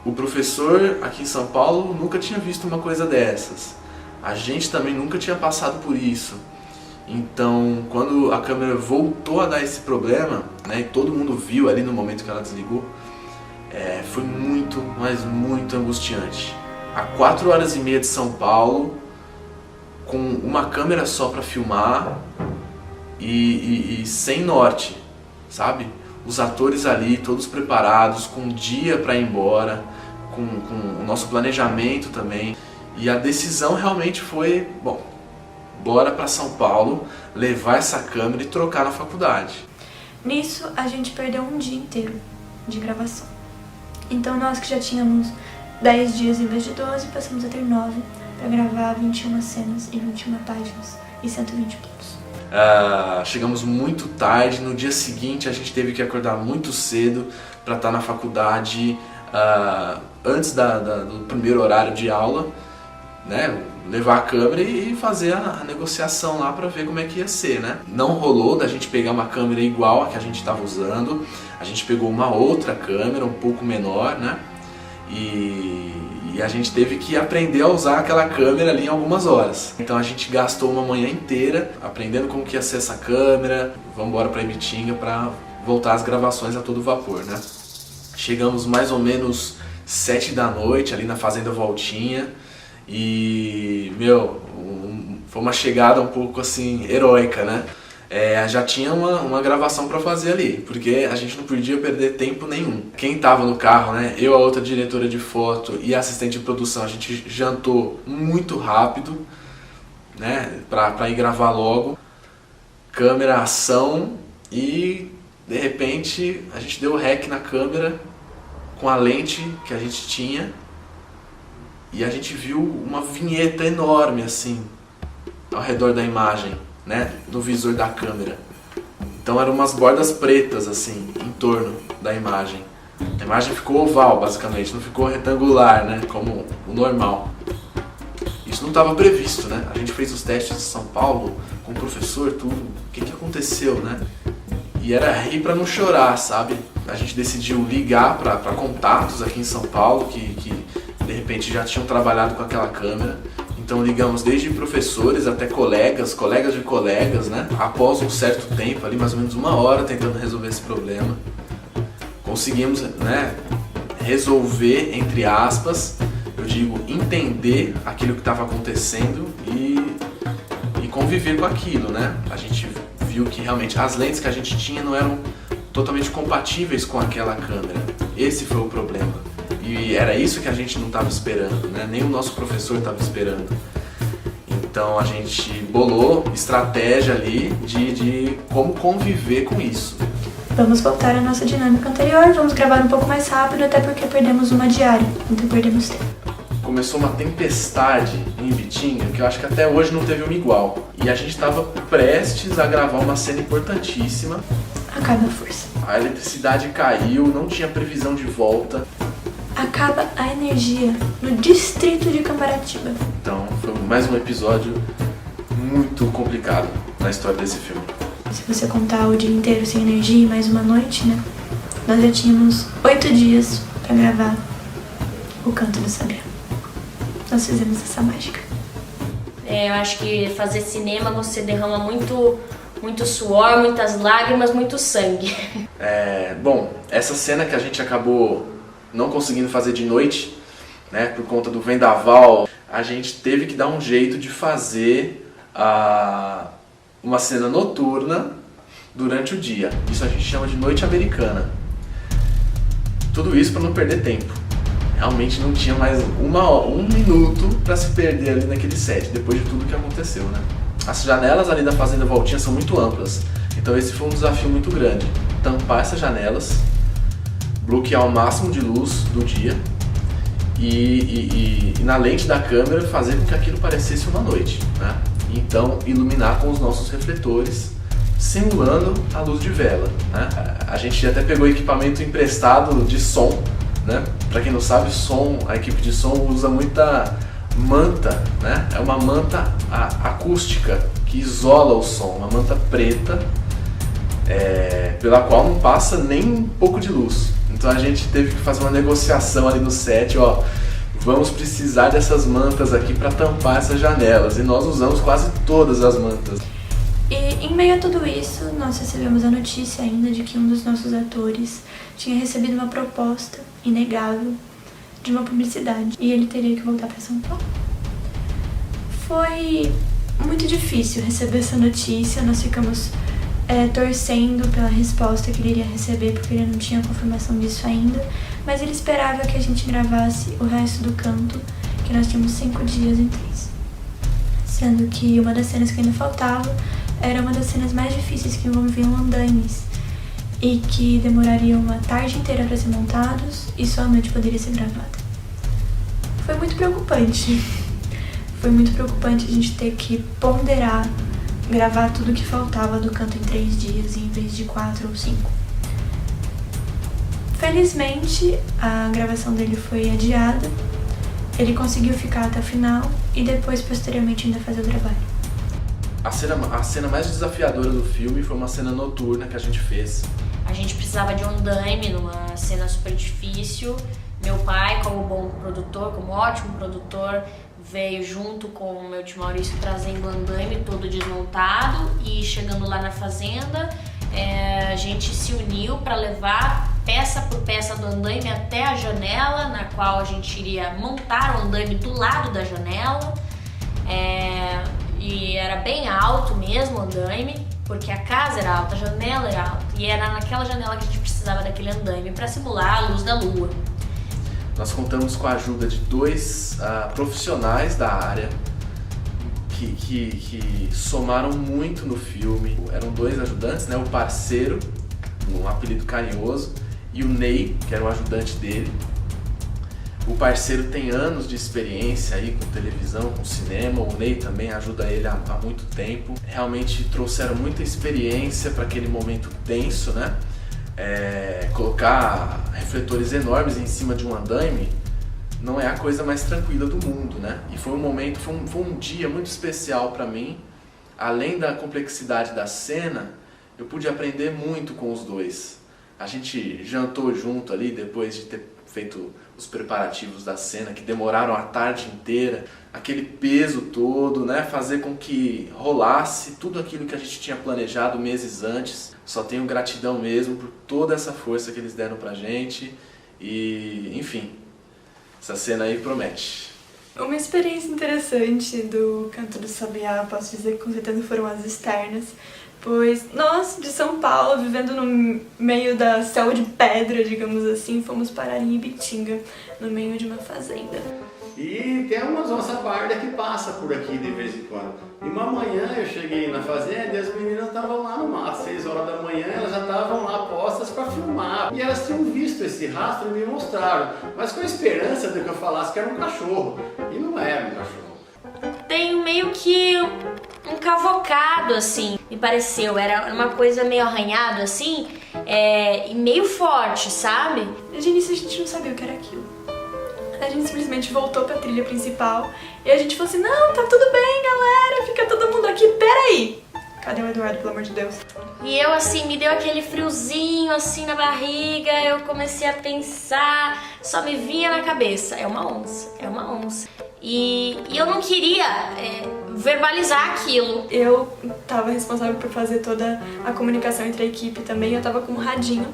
O professor aqui em São Paulo nunca tinha visto uma coisa dessas, a gente também nunca tinha passado por isso. Então quando a câmera voltou a dar esse problema, né, e todo mundo viu ali no momento que ela desligou, foi muito, mas muito angustiante. A 4h30 de São Paulo, com uma câmera só para filmar e sem norte, sabe? Os atores ali, todos preparados, com um dia para ir embora, com o nosso planejamento também. E a decisão realmente foi, bom, bora para São Paulo, levar essa câmera e trocar na faculdade. Nisso, a gente perdeu um dia inteiro de gravação. Então nós que já tínhamos 10 dias em vez de 12, passamos a ter 9 para gravar 21 cenas em 21 páginas e 120 planos. Chegamos muito tarde, no dia seguinte a gente teve que acordar muito cedo para estar na faculdade antes do primeiro horário de aula, né? Levar a câmera e fazer a negociação lá para ver como é que ia ser, né? Não rolou da gente pegar uma câmera igual a que a gente estava usando, a gente pegou uma outra câmera um pouco menor, né? E a gente teve que aprender a usar aquela câmera ali em algumas horas. Então a gente gastou uma manhã inteira aprendendo como que ia ser essa câmera. Vamos embora para Ibitinga para voltar às gravações a todo vapor, né? Chegamos mais ou menos 7 da noite ali na Fazenda Voltinha e, foi uma chegada um pouco assim heróica, né? Já tinha uma gravação para fazer ali, porque a gente não podia perder tempo nenhum. Quem tava no carro, né? Eu, a outra diretora de foto e a assistente de produção, a gente jantou muito rápido, né? Pra ir gravar logo. Câmera, ação e de repente a gente deu rec na câmera com a lente que a gente tinha e a gente viu uma vinheta enorme assim ao redor da imagem, né, no visor da câmera. Então eram umas bordas pretas assim em torno da imagem. A imagem ficou oval basicamente, não ficou retangular, né, como o normal. Isso não estava previsto, né? A gente fez os testes em São Paulo com o professor, tudo. O que aconteceu, né? E era rir para não chorar, sabe? A gente decidiu ligar para contatos aqui em São Paulo que de repente já tinham trabalhado com aquela câmera. Então ligamos desde professores até colegas de colegas, né? Após um certo tempo, ali mais ou menos 1 hora tentando resolver esse problema. Conseguimos, né, resolver, entre aspas, eu digo, entender aquilo que estava acontecendo e conviver com aquilo, né? A gente viu que realmente as lentes que a gente tinha não eram totalmente compatíveis com aquela câmera. Esse foi o problema. E era isso que a gente não estava esperando, né? Nem o nosso professor estava esperando. Então a gente bolou estratégia ali de como conviver com isso. Vamos voltar à nossa dinâmica anterior, vamos gravar um pouco mais rápido, até porque perdemos uma diária, então perdemos tempo. Começou uma tempestade em Ibitinga que eu acho que até hoje não teve uma igual. E a gente estava prestes a gravar uma cena importantíssima. Acaba a força. A eletricidade caiu, não tinha previsão de volta. Acaba a energia no distrito de Cambaratiba. Então foi mais um episódio muito complicado na história desse filme. Se você contar o dia inteiro sem energia e mais uma noite, né? Nós já tínhamos 8 dias pra gravar O Canto do Sabiá. Nós fizemos essa mágica. Eu acho que fazer cinema você derrama muito suor, muitas lágrimas, muito sangue. Bom, essa cena que a gente acabou não conseguindo fazer de noite, né, por conta do vendaval, a gente teve que dar um jeito de fazer uma cena noturna durante o dia. Isso a gente chama de noite americana. Tudo isso para não perder tempo. Realmente não tinha mais um minuto para se perder ali naquele set, depois de tudo que aconteceu, né? As janelas ali da Fazenda Voltinha são muito amplas, então esse foi um desafio muito grande. Tampar essas janelas, bloquear o máximo de luz do dia e na lente da câmera fazer com que aquilo parecesse uma noite, né? Então iluminar com os nossos refletores, simulando a luz de vela, né? A gente até pegou equipamento emprestado de som, né? Para quem não sabe, a equipe de som usa muita manta, né? É uma manta acústica que isola o som, uma manta preta, pela qual não passa nem um pouco de luz. Então a gente teve que fazer uma negociação ali no set, ó, vamos precisar dessas mantas aqui para tampar essas janelas, e nós usamos quase todas as mantas. E em meio a tudo isso, nós recebemos a notícia ainda de que um dos nossos atores tinha recebido uma proposta inegável de uma publicidade e ele teria que voltar para São Paulo. Foi muito difícil receber essa notícia, nós ficamos torcendo pela resposta que ele iria receber, porque ele não tinha confirmação disso ainda, mas ele esperava que a gente gravasse o resto do canto, que nós tínhamos 5 dias em 3. Sendo que uma das cenas que ainda faltava era uma das cenas mais difíceis, que envolviam andaimes e que demorariam uma tarde inteira para ser montados e só a noite poderia ser gravada. Foi muito preocupante. Foi muito preocupante a gente ter que ponderar, gravar tudo que faltava do canto em 3 dias em vez de 4 ou 5. Felizmente, a gravação dele foi adiada, ele conseguiu ficar até o final e depois, posteriormente, ainda fazer o trabalho. A cena mais desafiadora do filme foi uma cena noturna que a gente fez. A gente precisava de um andaime numa cena super difícil. Meu pai, como bom produtor, como ótimo produtor, veio junto com o meu tio Maurício trazendo o andaime todo desmontado, e chegando lá na fazenda, a gente se uniu para levar peça por peça do andaime até a janela, na qual a gente iria montar o andaime do lado da janela. E era bem alto mesmo o andaime, porque a casa era alta, a janela era alta, e era naquela janela que a gente precisava daquele andaime para simular a luz da lua. Nós contamos com a ajuda de 2 profissionais da área que somaram muito no filme. Eram 2 ajudantes, né? O Parceiro, um apelido carinhoso, e o Ney, que era o ajudante dele. O Parceiro tem anos de experiência aí com televisão, com cinema. O Ney também ajuda ele há muito tempo. Realmente trouxeram muita experiência para aquele momento tenso, né? Colocar refletores enormes em cima de um andaime não é a coisa mais tranquila do mundo, né? E foi um dia muito especial para mim. Além da complexidade da cena, eu pude aprender muito com os 2. A gente jantou junto ali depois de ter feito os preparativos da cena, que demoraram a tarde inteira, aquele peso todo, né? Fazer com que rolasse tudo aquilo que a gente tinha planejado meses antes. Só tenho gratidão mesmo por toda essa força que eles deram pra gente e, enfim, essa cena aí promete. Uma experiência interessante do Canto do Sabiá, posso dizer que com certeza foram as externas, pois nós, de São Paulo, vivendo no meio da selva de pedra, digamos assim, fomos parar em Ibitinga, no meio de uma fazenda. E tem umas onça parda que passa por aqui de vez em quando. E uma manhã eu cheguei na fazenda e as meninas estavam lá no mato, 6 horas da manhã, elas já estavam lá postas para filmar. E elas tinham visto esse rastro e me mostraram, mas com a esperança de que eu falasse que era um cachorro. E não era um cachorro. Tem meio que um cavocado, assim, me pareceu. Era uma coisa meio arranhado, assim, e meio forte, sabe? De início a gente não sabia o que era aquilo. A gente simplesmente voltou pra trilha principal e a gente falou assim, não, tá tudo bem, galera, fica todo mundo aqui, peraí. Cadê o Eduardo, pelo amor de Deus? E eu, assim, me deu aquele friozinho, assim, na barriga, eu comecei a pensar, só me vinha na cabeça, é uma onça. E eu não queria verbalizar aquilo. Eu tava responsável por fazer toda a comunicação entre a equipe também, eu tava com um radinho,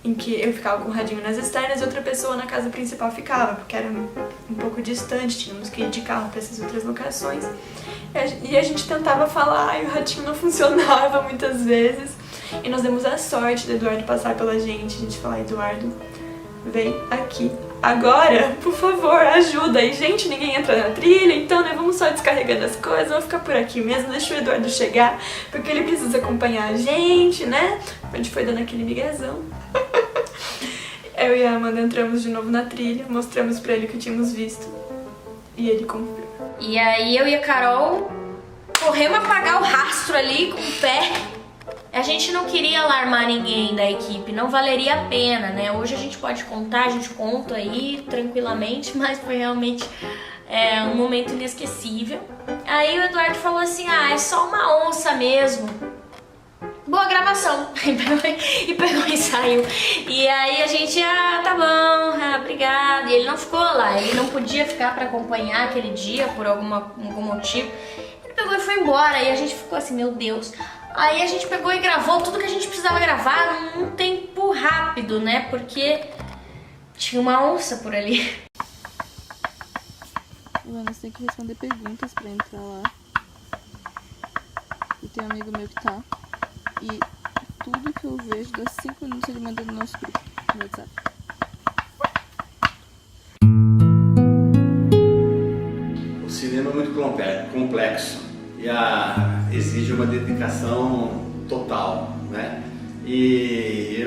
em que eu ficava com o radinho nas externas e outra pessoa na casa principal ficava, porque era um pouco distante, tínhamos que ir de carro para essas outras locações. E a gente tentava falar e o radinho não funcionava muitas vezes. E nós demos a sorte do Eduardo passar pela gente, a gente falar, Eduardo, vem aqui. agora, por favor, ajuda. E, gente, ninguém entra na trilha, então, né, vamos só descarregando as coisas, vamos ficar por aqui mesmo, deixa o Eduardo chegar, porque ele precisa acompanhar a gente, né? A gente foi dando aquele miguezão. Eu e a Amanda entramos de novo na trilha, mostramos pra ele o que tínhamos visto, e ele confiou. E aí eu e a Carol corremos apagar o rastro ali com o pé. A gente não queria alarmar ninguém da equipe, não valeria a pena, né? Hoje a gente pode contar, a gente conta aí tranquilamente, mas foi realmente um momento inesquecível. Aí o Eduardo falou assim, é só uma onça mesmo. Boa gravação. E pegou e saiu. E aí a gente, tá bom, obrigada. E ele não ficou lá, ele não podia ficar pra acompanhar aquele dia por algum motivo. Ele pegou e foi embora, e a gente ficou assim, meu Deus. Aí a gente pegou e gravou tudo que a gente precisava gravar num tempo rápido, né? Porque tinha uma onça por ali. Ivana, você tem que responder perguntas pra entrar lá. E tem um amigo meu que tá. E tudo que eu vejo dá 5 minutos ele manda no nosso grupo, no WhatsApp. O cinema é muito complexo e exige uma dedicação total, né? E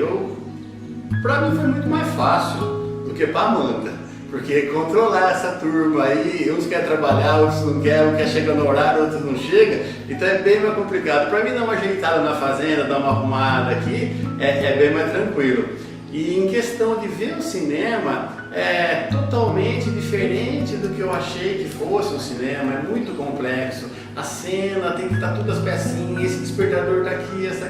pra mim foi muito mais fácil do que pra Amanda, porque controlar essa turma aí, uns querem trabalhar, outros não querem, um quer chegar no horário, outros não chega, então é bem mais complicado. Pra mim dar uma ajeitada na fazenda, dar uma arrumada aqui, é bem mais tranquilo. E em questão de ver o cinema, é totalmente diferente do que eu achei que fosse o cinema, é muito complexo. A cena tem que estar todas as pecinhas, esse despertador tá aqui, essa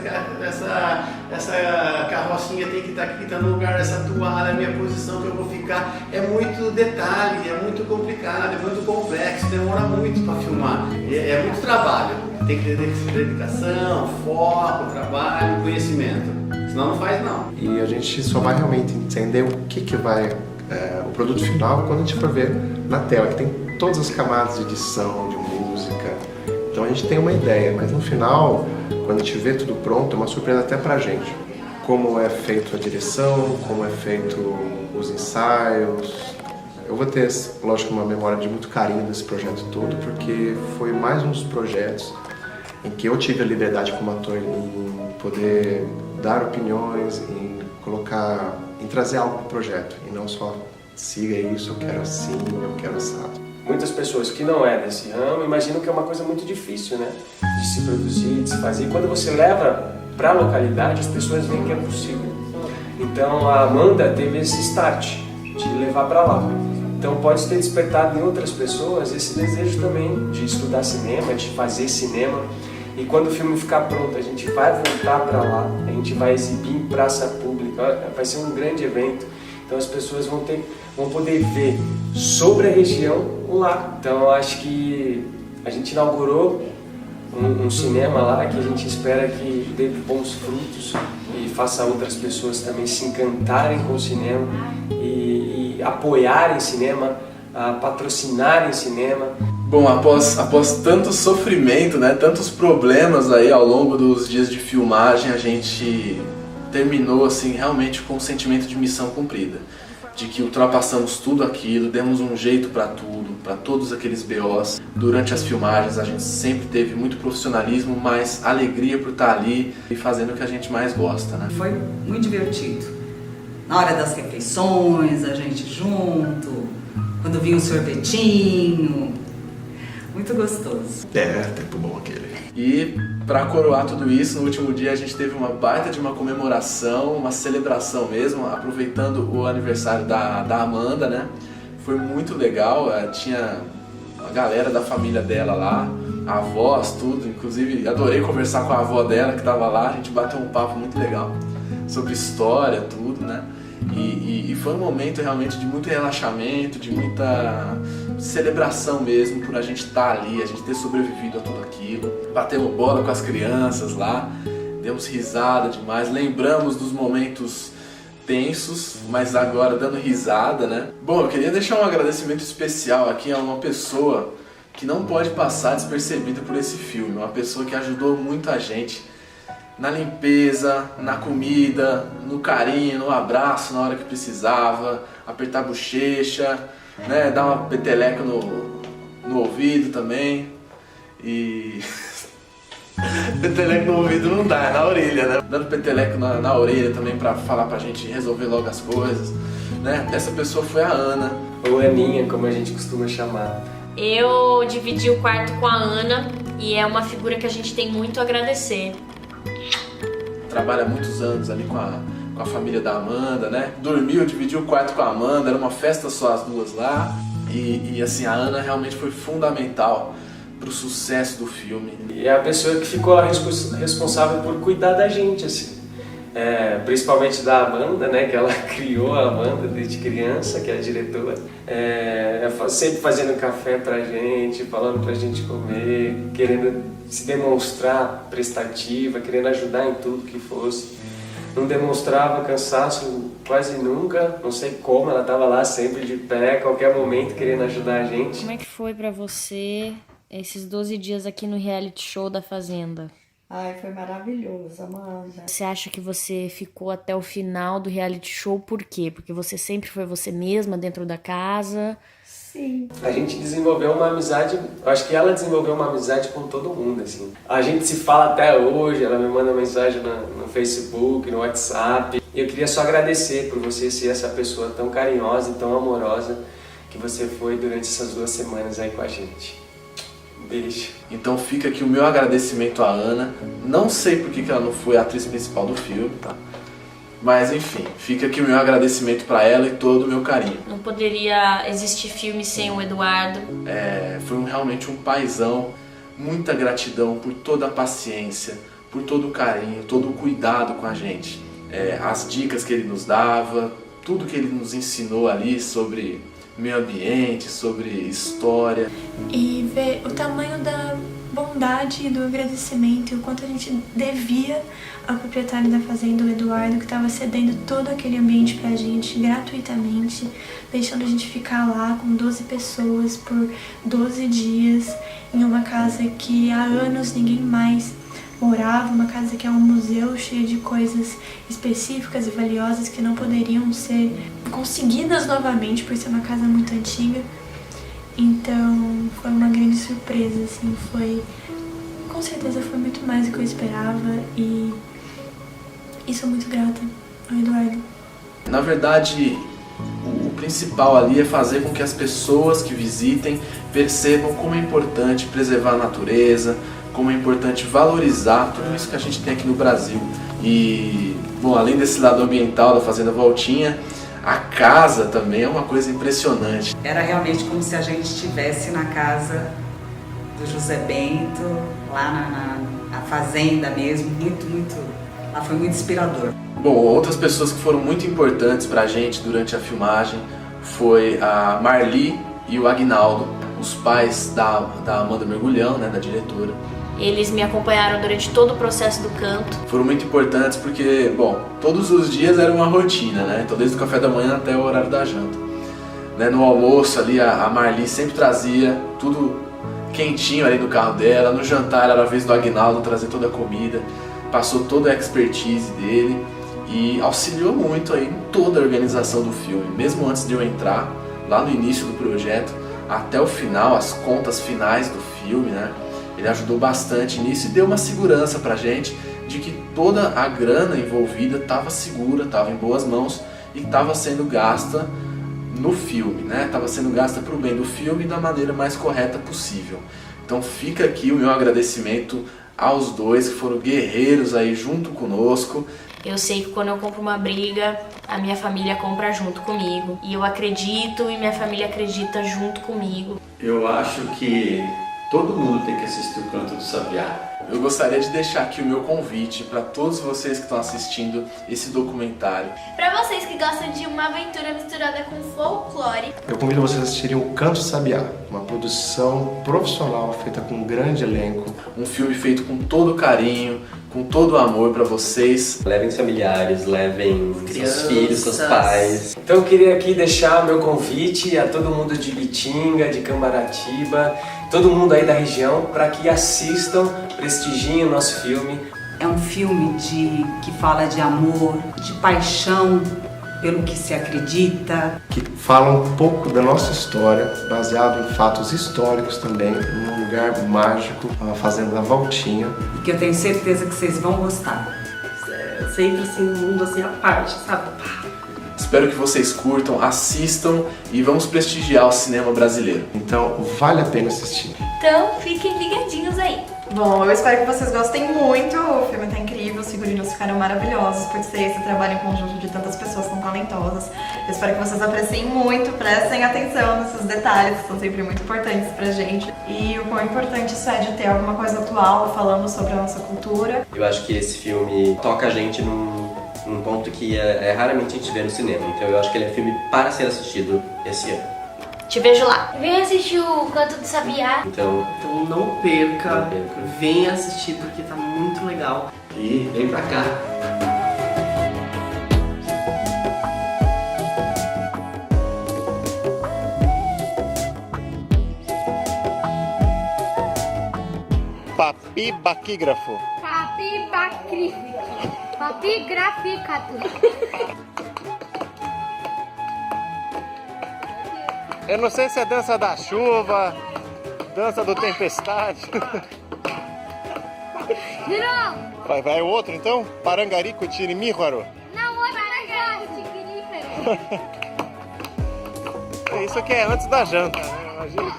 carrocinha tem que estar aqui, tá no lugar, essa toalha, a minha posição que eu vou ficar. É muito detalhe, é muito complicado, é muito complexo, demora muito para filmar. É muito trabalho, tem que ter dedicação, foco, trabalho, conhecimento. Senão não faz não. E a gente só vai realmente entender o que vai, o produto final quando a gente for ver na tela, que tem todas as camadas de edição, de música. Então a gente tem uma ideia, mas no final, quando a gente vê tudo pronto, é uma surpresa até pra gente. Como é feito a direção, como é feito os ensaios. Eu vou ter, lógico, uma memória de muito carinho desse projeto todo, porque foi mais um dos projetos em que eu tive a liberdade como ator em poder dar opiniões, em trazer algo pro projeto, e não só siga isso, eu quero assim, eu quero assado. Muitas pessoas que não é desse ramo imaginam que é uma coisa muito difícil, né? De se produzir, de se fazer. E quando você leva para a localidade, as pessoas veem que é possível. Então a Amanda teve esse start de levar para lá. Então pode ter despertado em outras pessoas esse desejo também de estudar cinema, de fazer cinema. E quando o filme ficar pronto, a gente vai voltar para lá, a gente vai exibir em praça pública, vai ser um grande evento. Então as pessoas vão poder ver sobre a região lá. Então eu acho que a gente inaugurou um cinema lá que a gente espera que dê bons frutos e faça outras pessoas também se encantarem com o cinema e apoiarem cinema, patrocinarem cinema. Bom, após tanto sofrimento, né, tantos problemas aí ao longo dos dias de filmagem, a gente terminou assim realmente com um sentimento de missão cumprida, de que ultrapassamos tudo aquilo, demos um jeito para tudo, para todos aqueles BOs. Durante as filmagens a gente sempre teve muito profissionalismo, mas alegria por estar ali e fazendo o que a gente mais gosta, né? Foi muito divertido. Na hora das refeições, a gente junto, quando vinha um sorvetinho, muito gostoso. Tempo bom aquele. E para coroar tudo isso, no último dia a gente teve uma baita de uma comemoração, uma celebração mesmo, aproveitando o aniversário da Amanda, né? Foi muito legal, tinha a galera da família dela lá, avós, tudo, inclusive adorei conversar com a avó dela que estava lá, a gente bateu um papo muito legal sobre história, tudo, né? E foi um momento realmente de muito relaxamento, de muita celebração mesmo por a gente estar ali, a gente ter sobrevivido a tudo aquilo. Batemos bola com as crianças lá, demos risada demais, lembramos dos momentos tensos, mas agora dando risada, né? Bom, eu queria deixar um agradecimento especial aqui a uma pessoa que não pode passar despercebida por esse filme, uma pessoa que ajudou muito a gente na limpeza, na comida, no carinho, no abraço na hora que precisava, apertar a bochecha, né, dar uma peteleca no ouvido também. E peteleco no ouvido não dá, é na orelha, né? Dando peteleco na orelha também pra falar pra gente resolver logo as coisas, né? Essa pessoa foi a Ana. Ou Aninha, como a gente costuma chamar. Eu dividi o quarto com a Ana e é uma figura que a gente tem muito a agradecer. Trabalha há muitos anos ali com a família da Amanda, né? Dormiu, dividiu o quarto com a Amanda, era uma festa só as duas lá. E assim, a Ana realmente foi fundamental pro sucesso do filme. E é a pessoa que ficou lá responsável por cuidar da gente, assim. Principalmente da Amanda, né, que ela criou a Amanda desde criança, que é a diretora. Sempre fazendo café pra gente, falando pra gente comer, querendo se demonstrar prestativa, querendo ajudar em tudo que fosse. Não demonstrava cansaço quase nunca, não sei como, ela estava lá sempre de pé, a qualquer momento querendo ajudar a gente. Como é que foi pra você esses 12 dias aqui no reality show da Fazenda? Ai, foi maravilhoso, Amanda. Você acha que você ficou até o final do reality show por quê? Porque você sempre foi você mesma dentro da casa? Sim. A gente desenvolveu uma amizade, eu acho que ela desenvolveu uma amizade com todo mundo, assim. A gente se fala até hoje, ela me manda mensagem no Facebook, no WhatsApp. E eu queria só agradecer por você ser essa pessoa tão carinhosa e tão amorosa que você foi durante essas 2 semanas aí com a gente. Beijo. Então fica aqui o meu agradecimento à Ana. Não sei por que ela não foi a atriz principal do filme, tá? Mas enfim, fica aqui o meu agradecimento pra ela e todo o meu carinho. Não poderia existir filme sem o Eduardo. Foi realmente um paizão. Muita gratidão por toda a paciência, por todo o carinho, todo o cuidado com a gente. As dicas que ele nos dava, tudo que ele nos ensinou ali sobre meio ambiente, sobre história. E ver o tamanho da bondade e do agradecimento e o quanto a gente devia ao proprietário da fazenda, o Eduardo, que estava cedendo todo aquele ambiente pra gente gratuitamente, deixando a gente ficar lá com 12 pessoas por 12 dias em uma casa que há anos ninguém mais morava, uma casa que é um museu cheio de coisas específicas e valiosas que não poderiam ser conseguidas novamente por ser uma casa muito antiga. Então foi uma grande surpresa, assim, com certeza foi muito mais do que eu esperava e sou muito grata ao Eduardo. Na verdade, o principal ali é fazer com que as pessoas que visitem percebam como é importante preservar a natureza, como é importante valorizar tudo isso que a gente tem aqui no Brasil. E, bom, além desse lado ambiental da Fazenda Voltinha, a casa também é uma coisa impressionante. Era realmente como se a gente estivesse na casa do José Bento, lá na fazenda mesmo, lá foi muito inspirador. Bom, outras pessoas que foram muito importantes pra gente durante a filmagem foi a Marli e o Aguinaldo, os pais da Amanda Mergulhão, né, da diretora. Eles me acompanharam durante todo o processo do canto. Foram muito importantes porque, bom, todos os dias era uma rotina, né? Então desde o café da manhã até o horário da janta. Né? No almoço ali a Marli sempre trazia tudo quentinho ali no carro dela. No jantar era a vez do Aguinaldo trazer toda a comida. Passou toda a expertise dele e auxiliou muito aí em toda a organização do filme. Mesmo antes de eu entrar, lá no início do projeto, até o final, as contas finais do filme, né? Ele ajudou bastante nisso e deu uma segurança pra gente de que toda a grana envolvida estava segura, estava em boas mãos e estava sendo gasta no filme, né? Estava sendo gasta para o bem do filme da maneira mais correta possível. Então fica aqui o meu agradecimento aos dois que foram guerreiros aí junto conosco. Eu sei que quando eu compro uma briga, a minha família compra junto comigo. E eu acredito e minha família acredita junto comigo. Eu acho que todo mundo tem que assistir o Canto do Sabiá. Eu gostaria de deixar aqui o meu convite para todos vocês que estão assistindo esse documentário. Para vocês que gostam de uma aventura misturada com folclore, eu convido vocês a assistirem o Canto do Sabiá, uma produção profissional feita com um grande elenco. Um filme feito com todo carinho, com todo o amor para vocês. Levem os familiares, levem seus filhos, seus pais. Então eu queria aqui deixar o meu convite a todo mundo de Bitinga, de Cambaratiba, todo mundo aí da região, para que assistam, prestigiem o nosso filme É um filme que fala de amor, de paixão pelo que se acredita. Que fala um pouco da nossa história, baseado em fatos históricos também, num lugar mágico, a Fazenda da Voltinha. E que eu tenho certeza que vocês vão gostar. Sempre assim, um mundo assim à parte, sabe? Espero que vocês curtam, assistam e vamos prestigiar o cinema brasileiro. Então vale a pena assistir. Então fiquem ligadinhos aí. Bom, eu espero que vocês gostem muito, o filme tá incrível, os figurinos ficaram maravilhosos por ser esse trabalho em conjunto de tantas pessoas tão talentosas. Eu espero que vocês apreciem muito, prestem atenção nesses detalhes que são sempre muito importantes pra gente. E o quão importante isso é de ter alguma coisa atual falando sobre a nossa cultura. Eu acho que esse filme toca a gente num ponto que raramente a gente vê no cinema. Então eu acho que ele é um filme para ser assistido esse ano. Te vejo lá. Vem assistir o Canto do Sabiá. Então não perca. Venha assistir porque tá muito legal. E vem pra cá. Papibaquígrafo. Papigraficado. Eu não sei se é dança da chuva, dança do tempestade. De novo. Vai o outro então? Parangarico tirimíhuaro. Não, é Parangarico. Isso aqui é antes da janta, né? Imagina.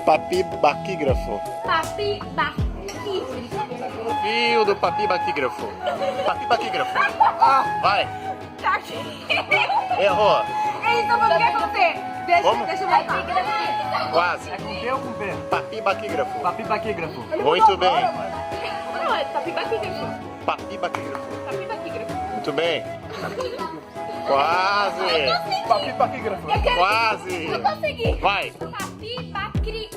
Papibaquígrafo. Papibaquígrafo. Fio do papibaquígrafo. Papibaquígrafo. Vai. Tá aqui. Errou. Então vamos ver com P. Deixa eu voltar. Quase. É com P ou com P? Papibaquígrafo. Papibaquígrafo. Muito bem. Não, é papibaquígrafo. Papibaquígrafo. Papibaquígrafo. Muito bem. Quase. Papibaquígrafo. Quase. Eu consegui. Vai. Papibaquígrafo.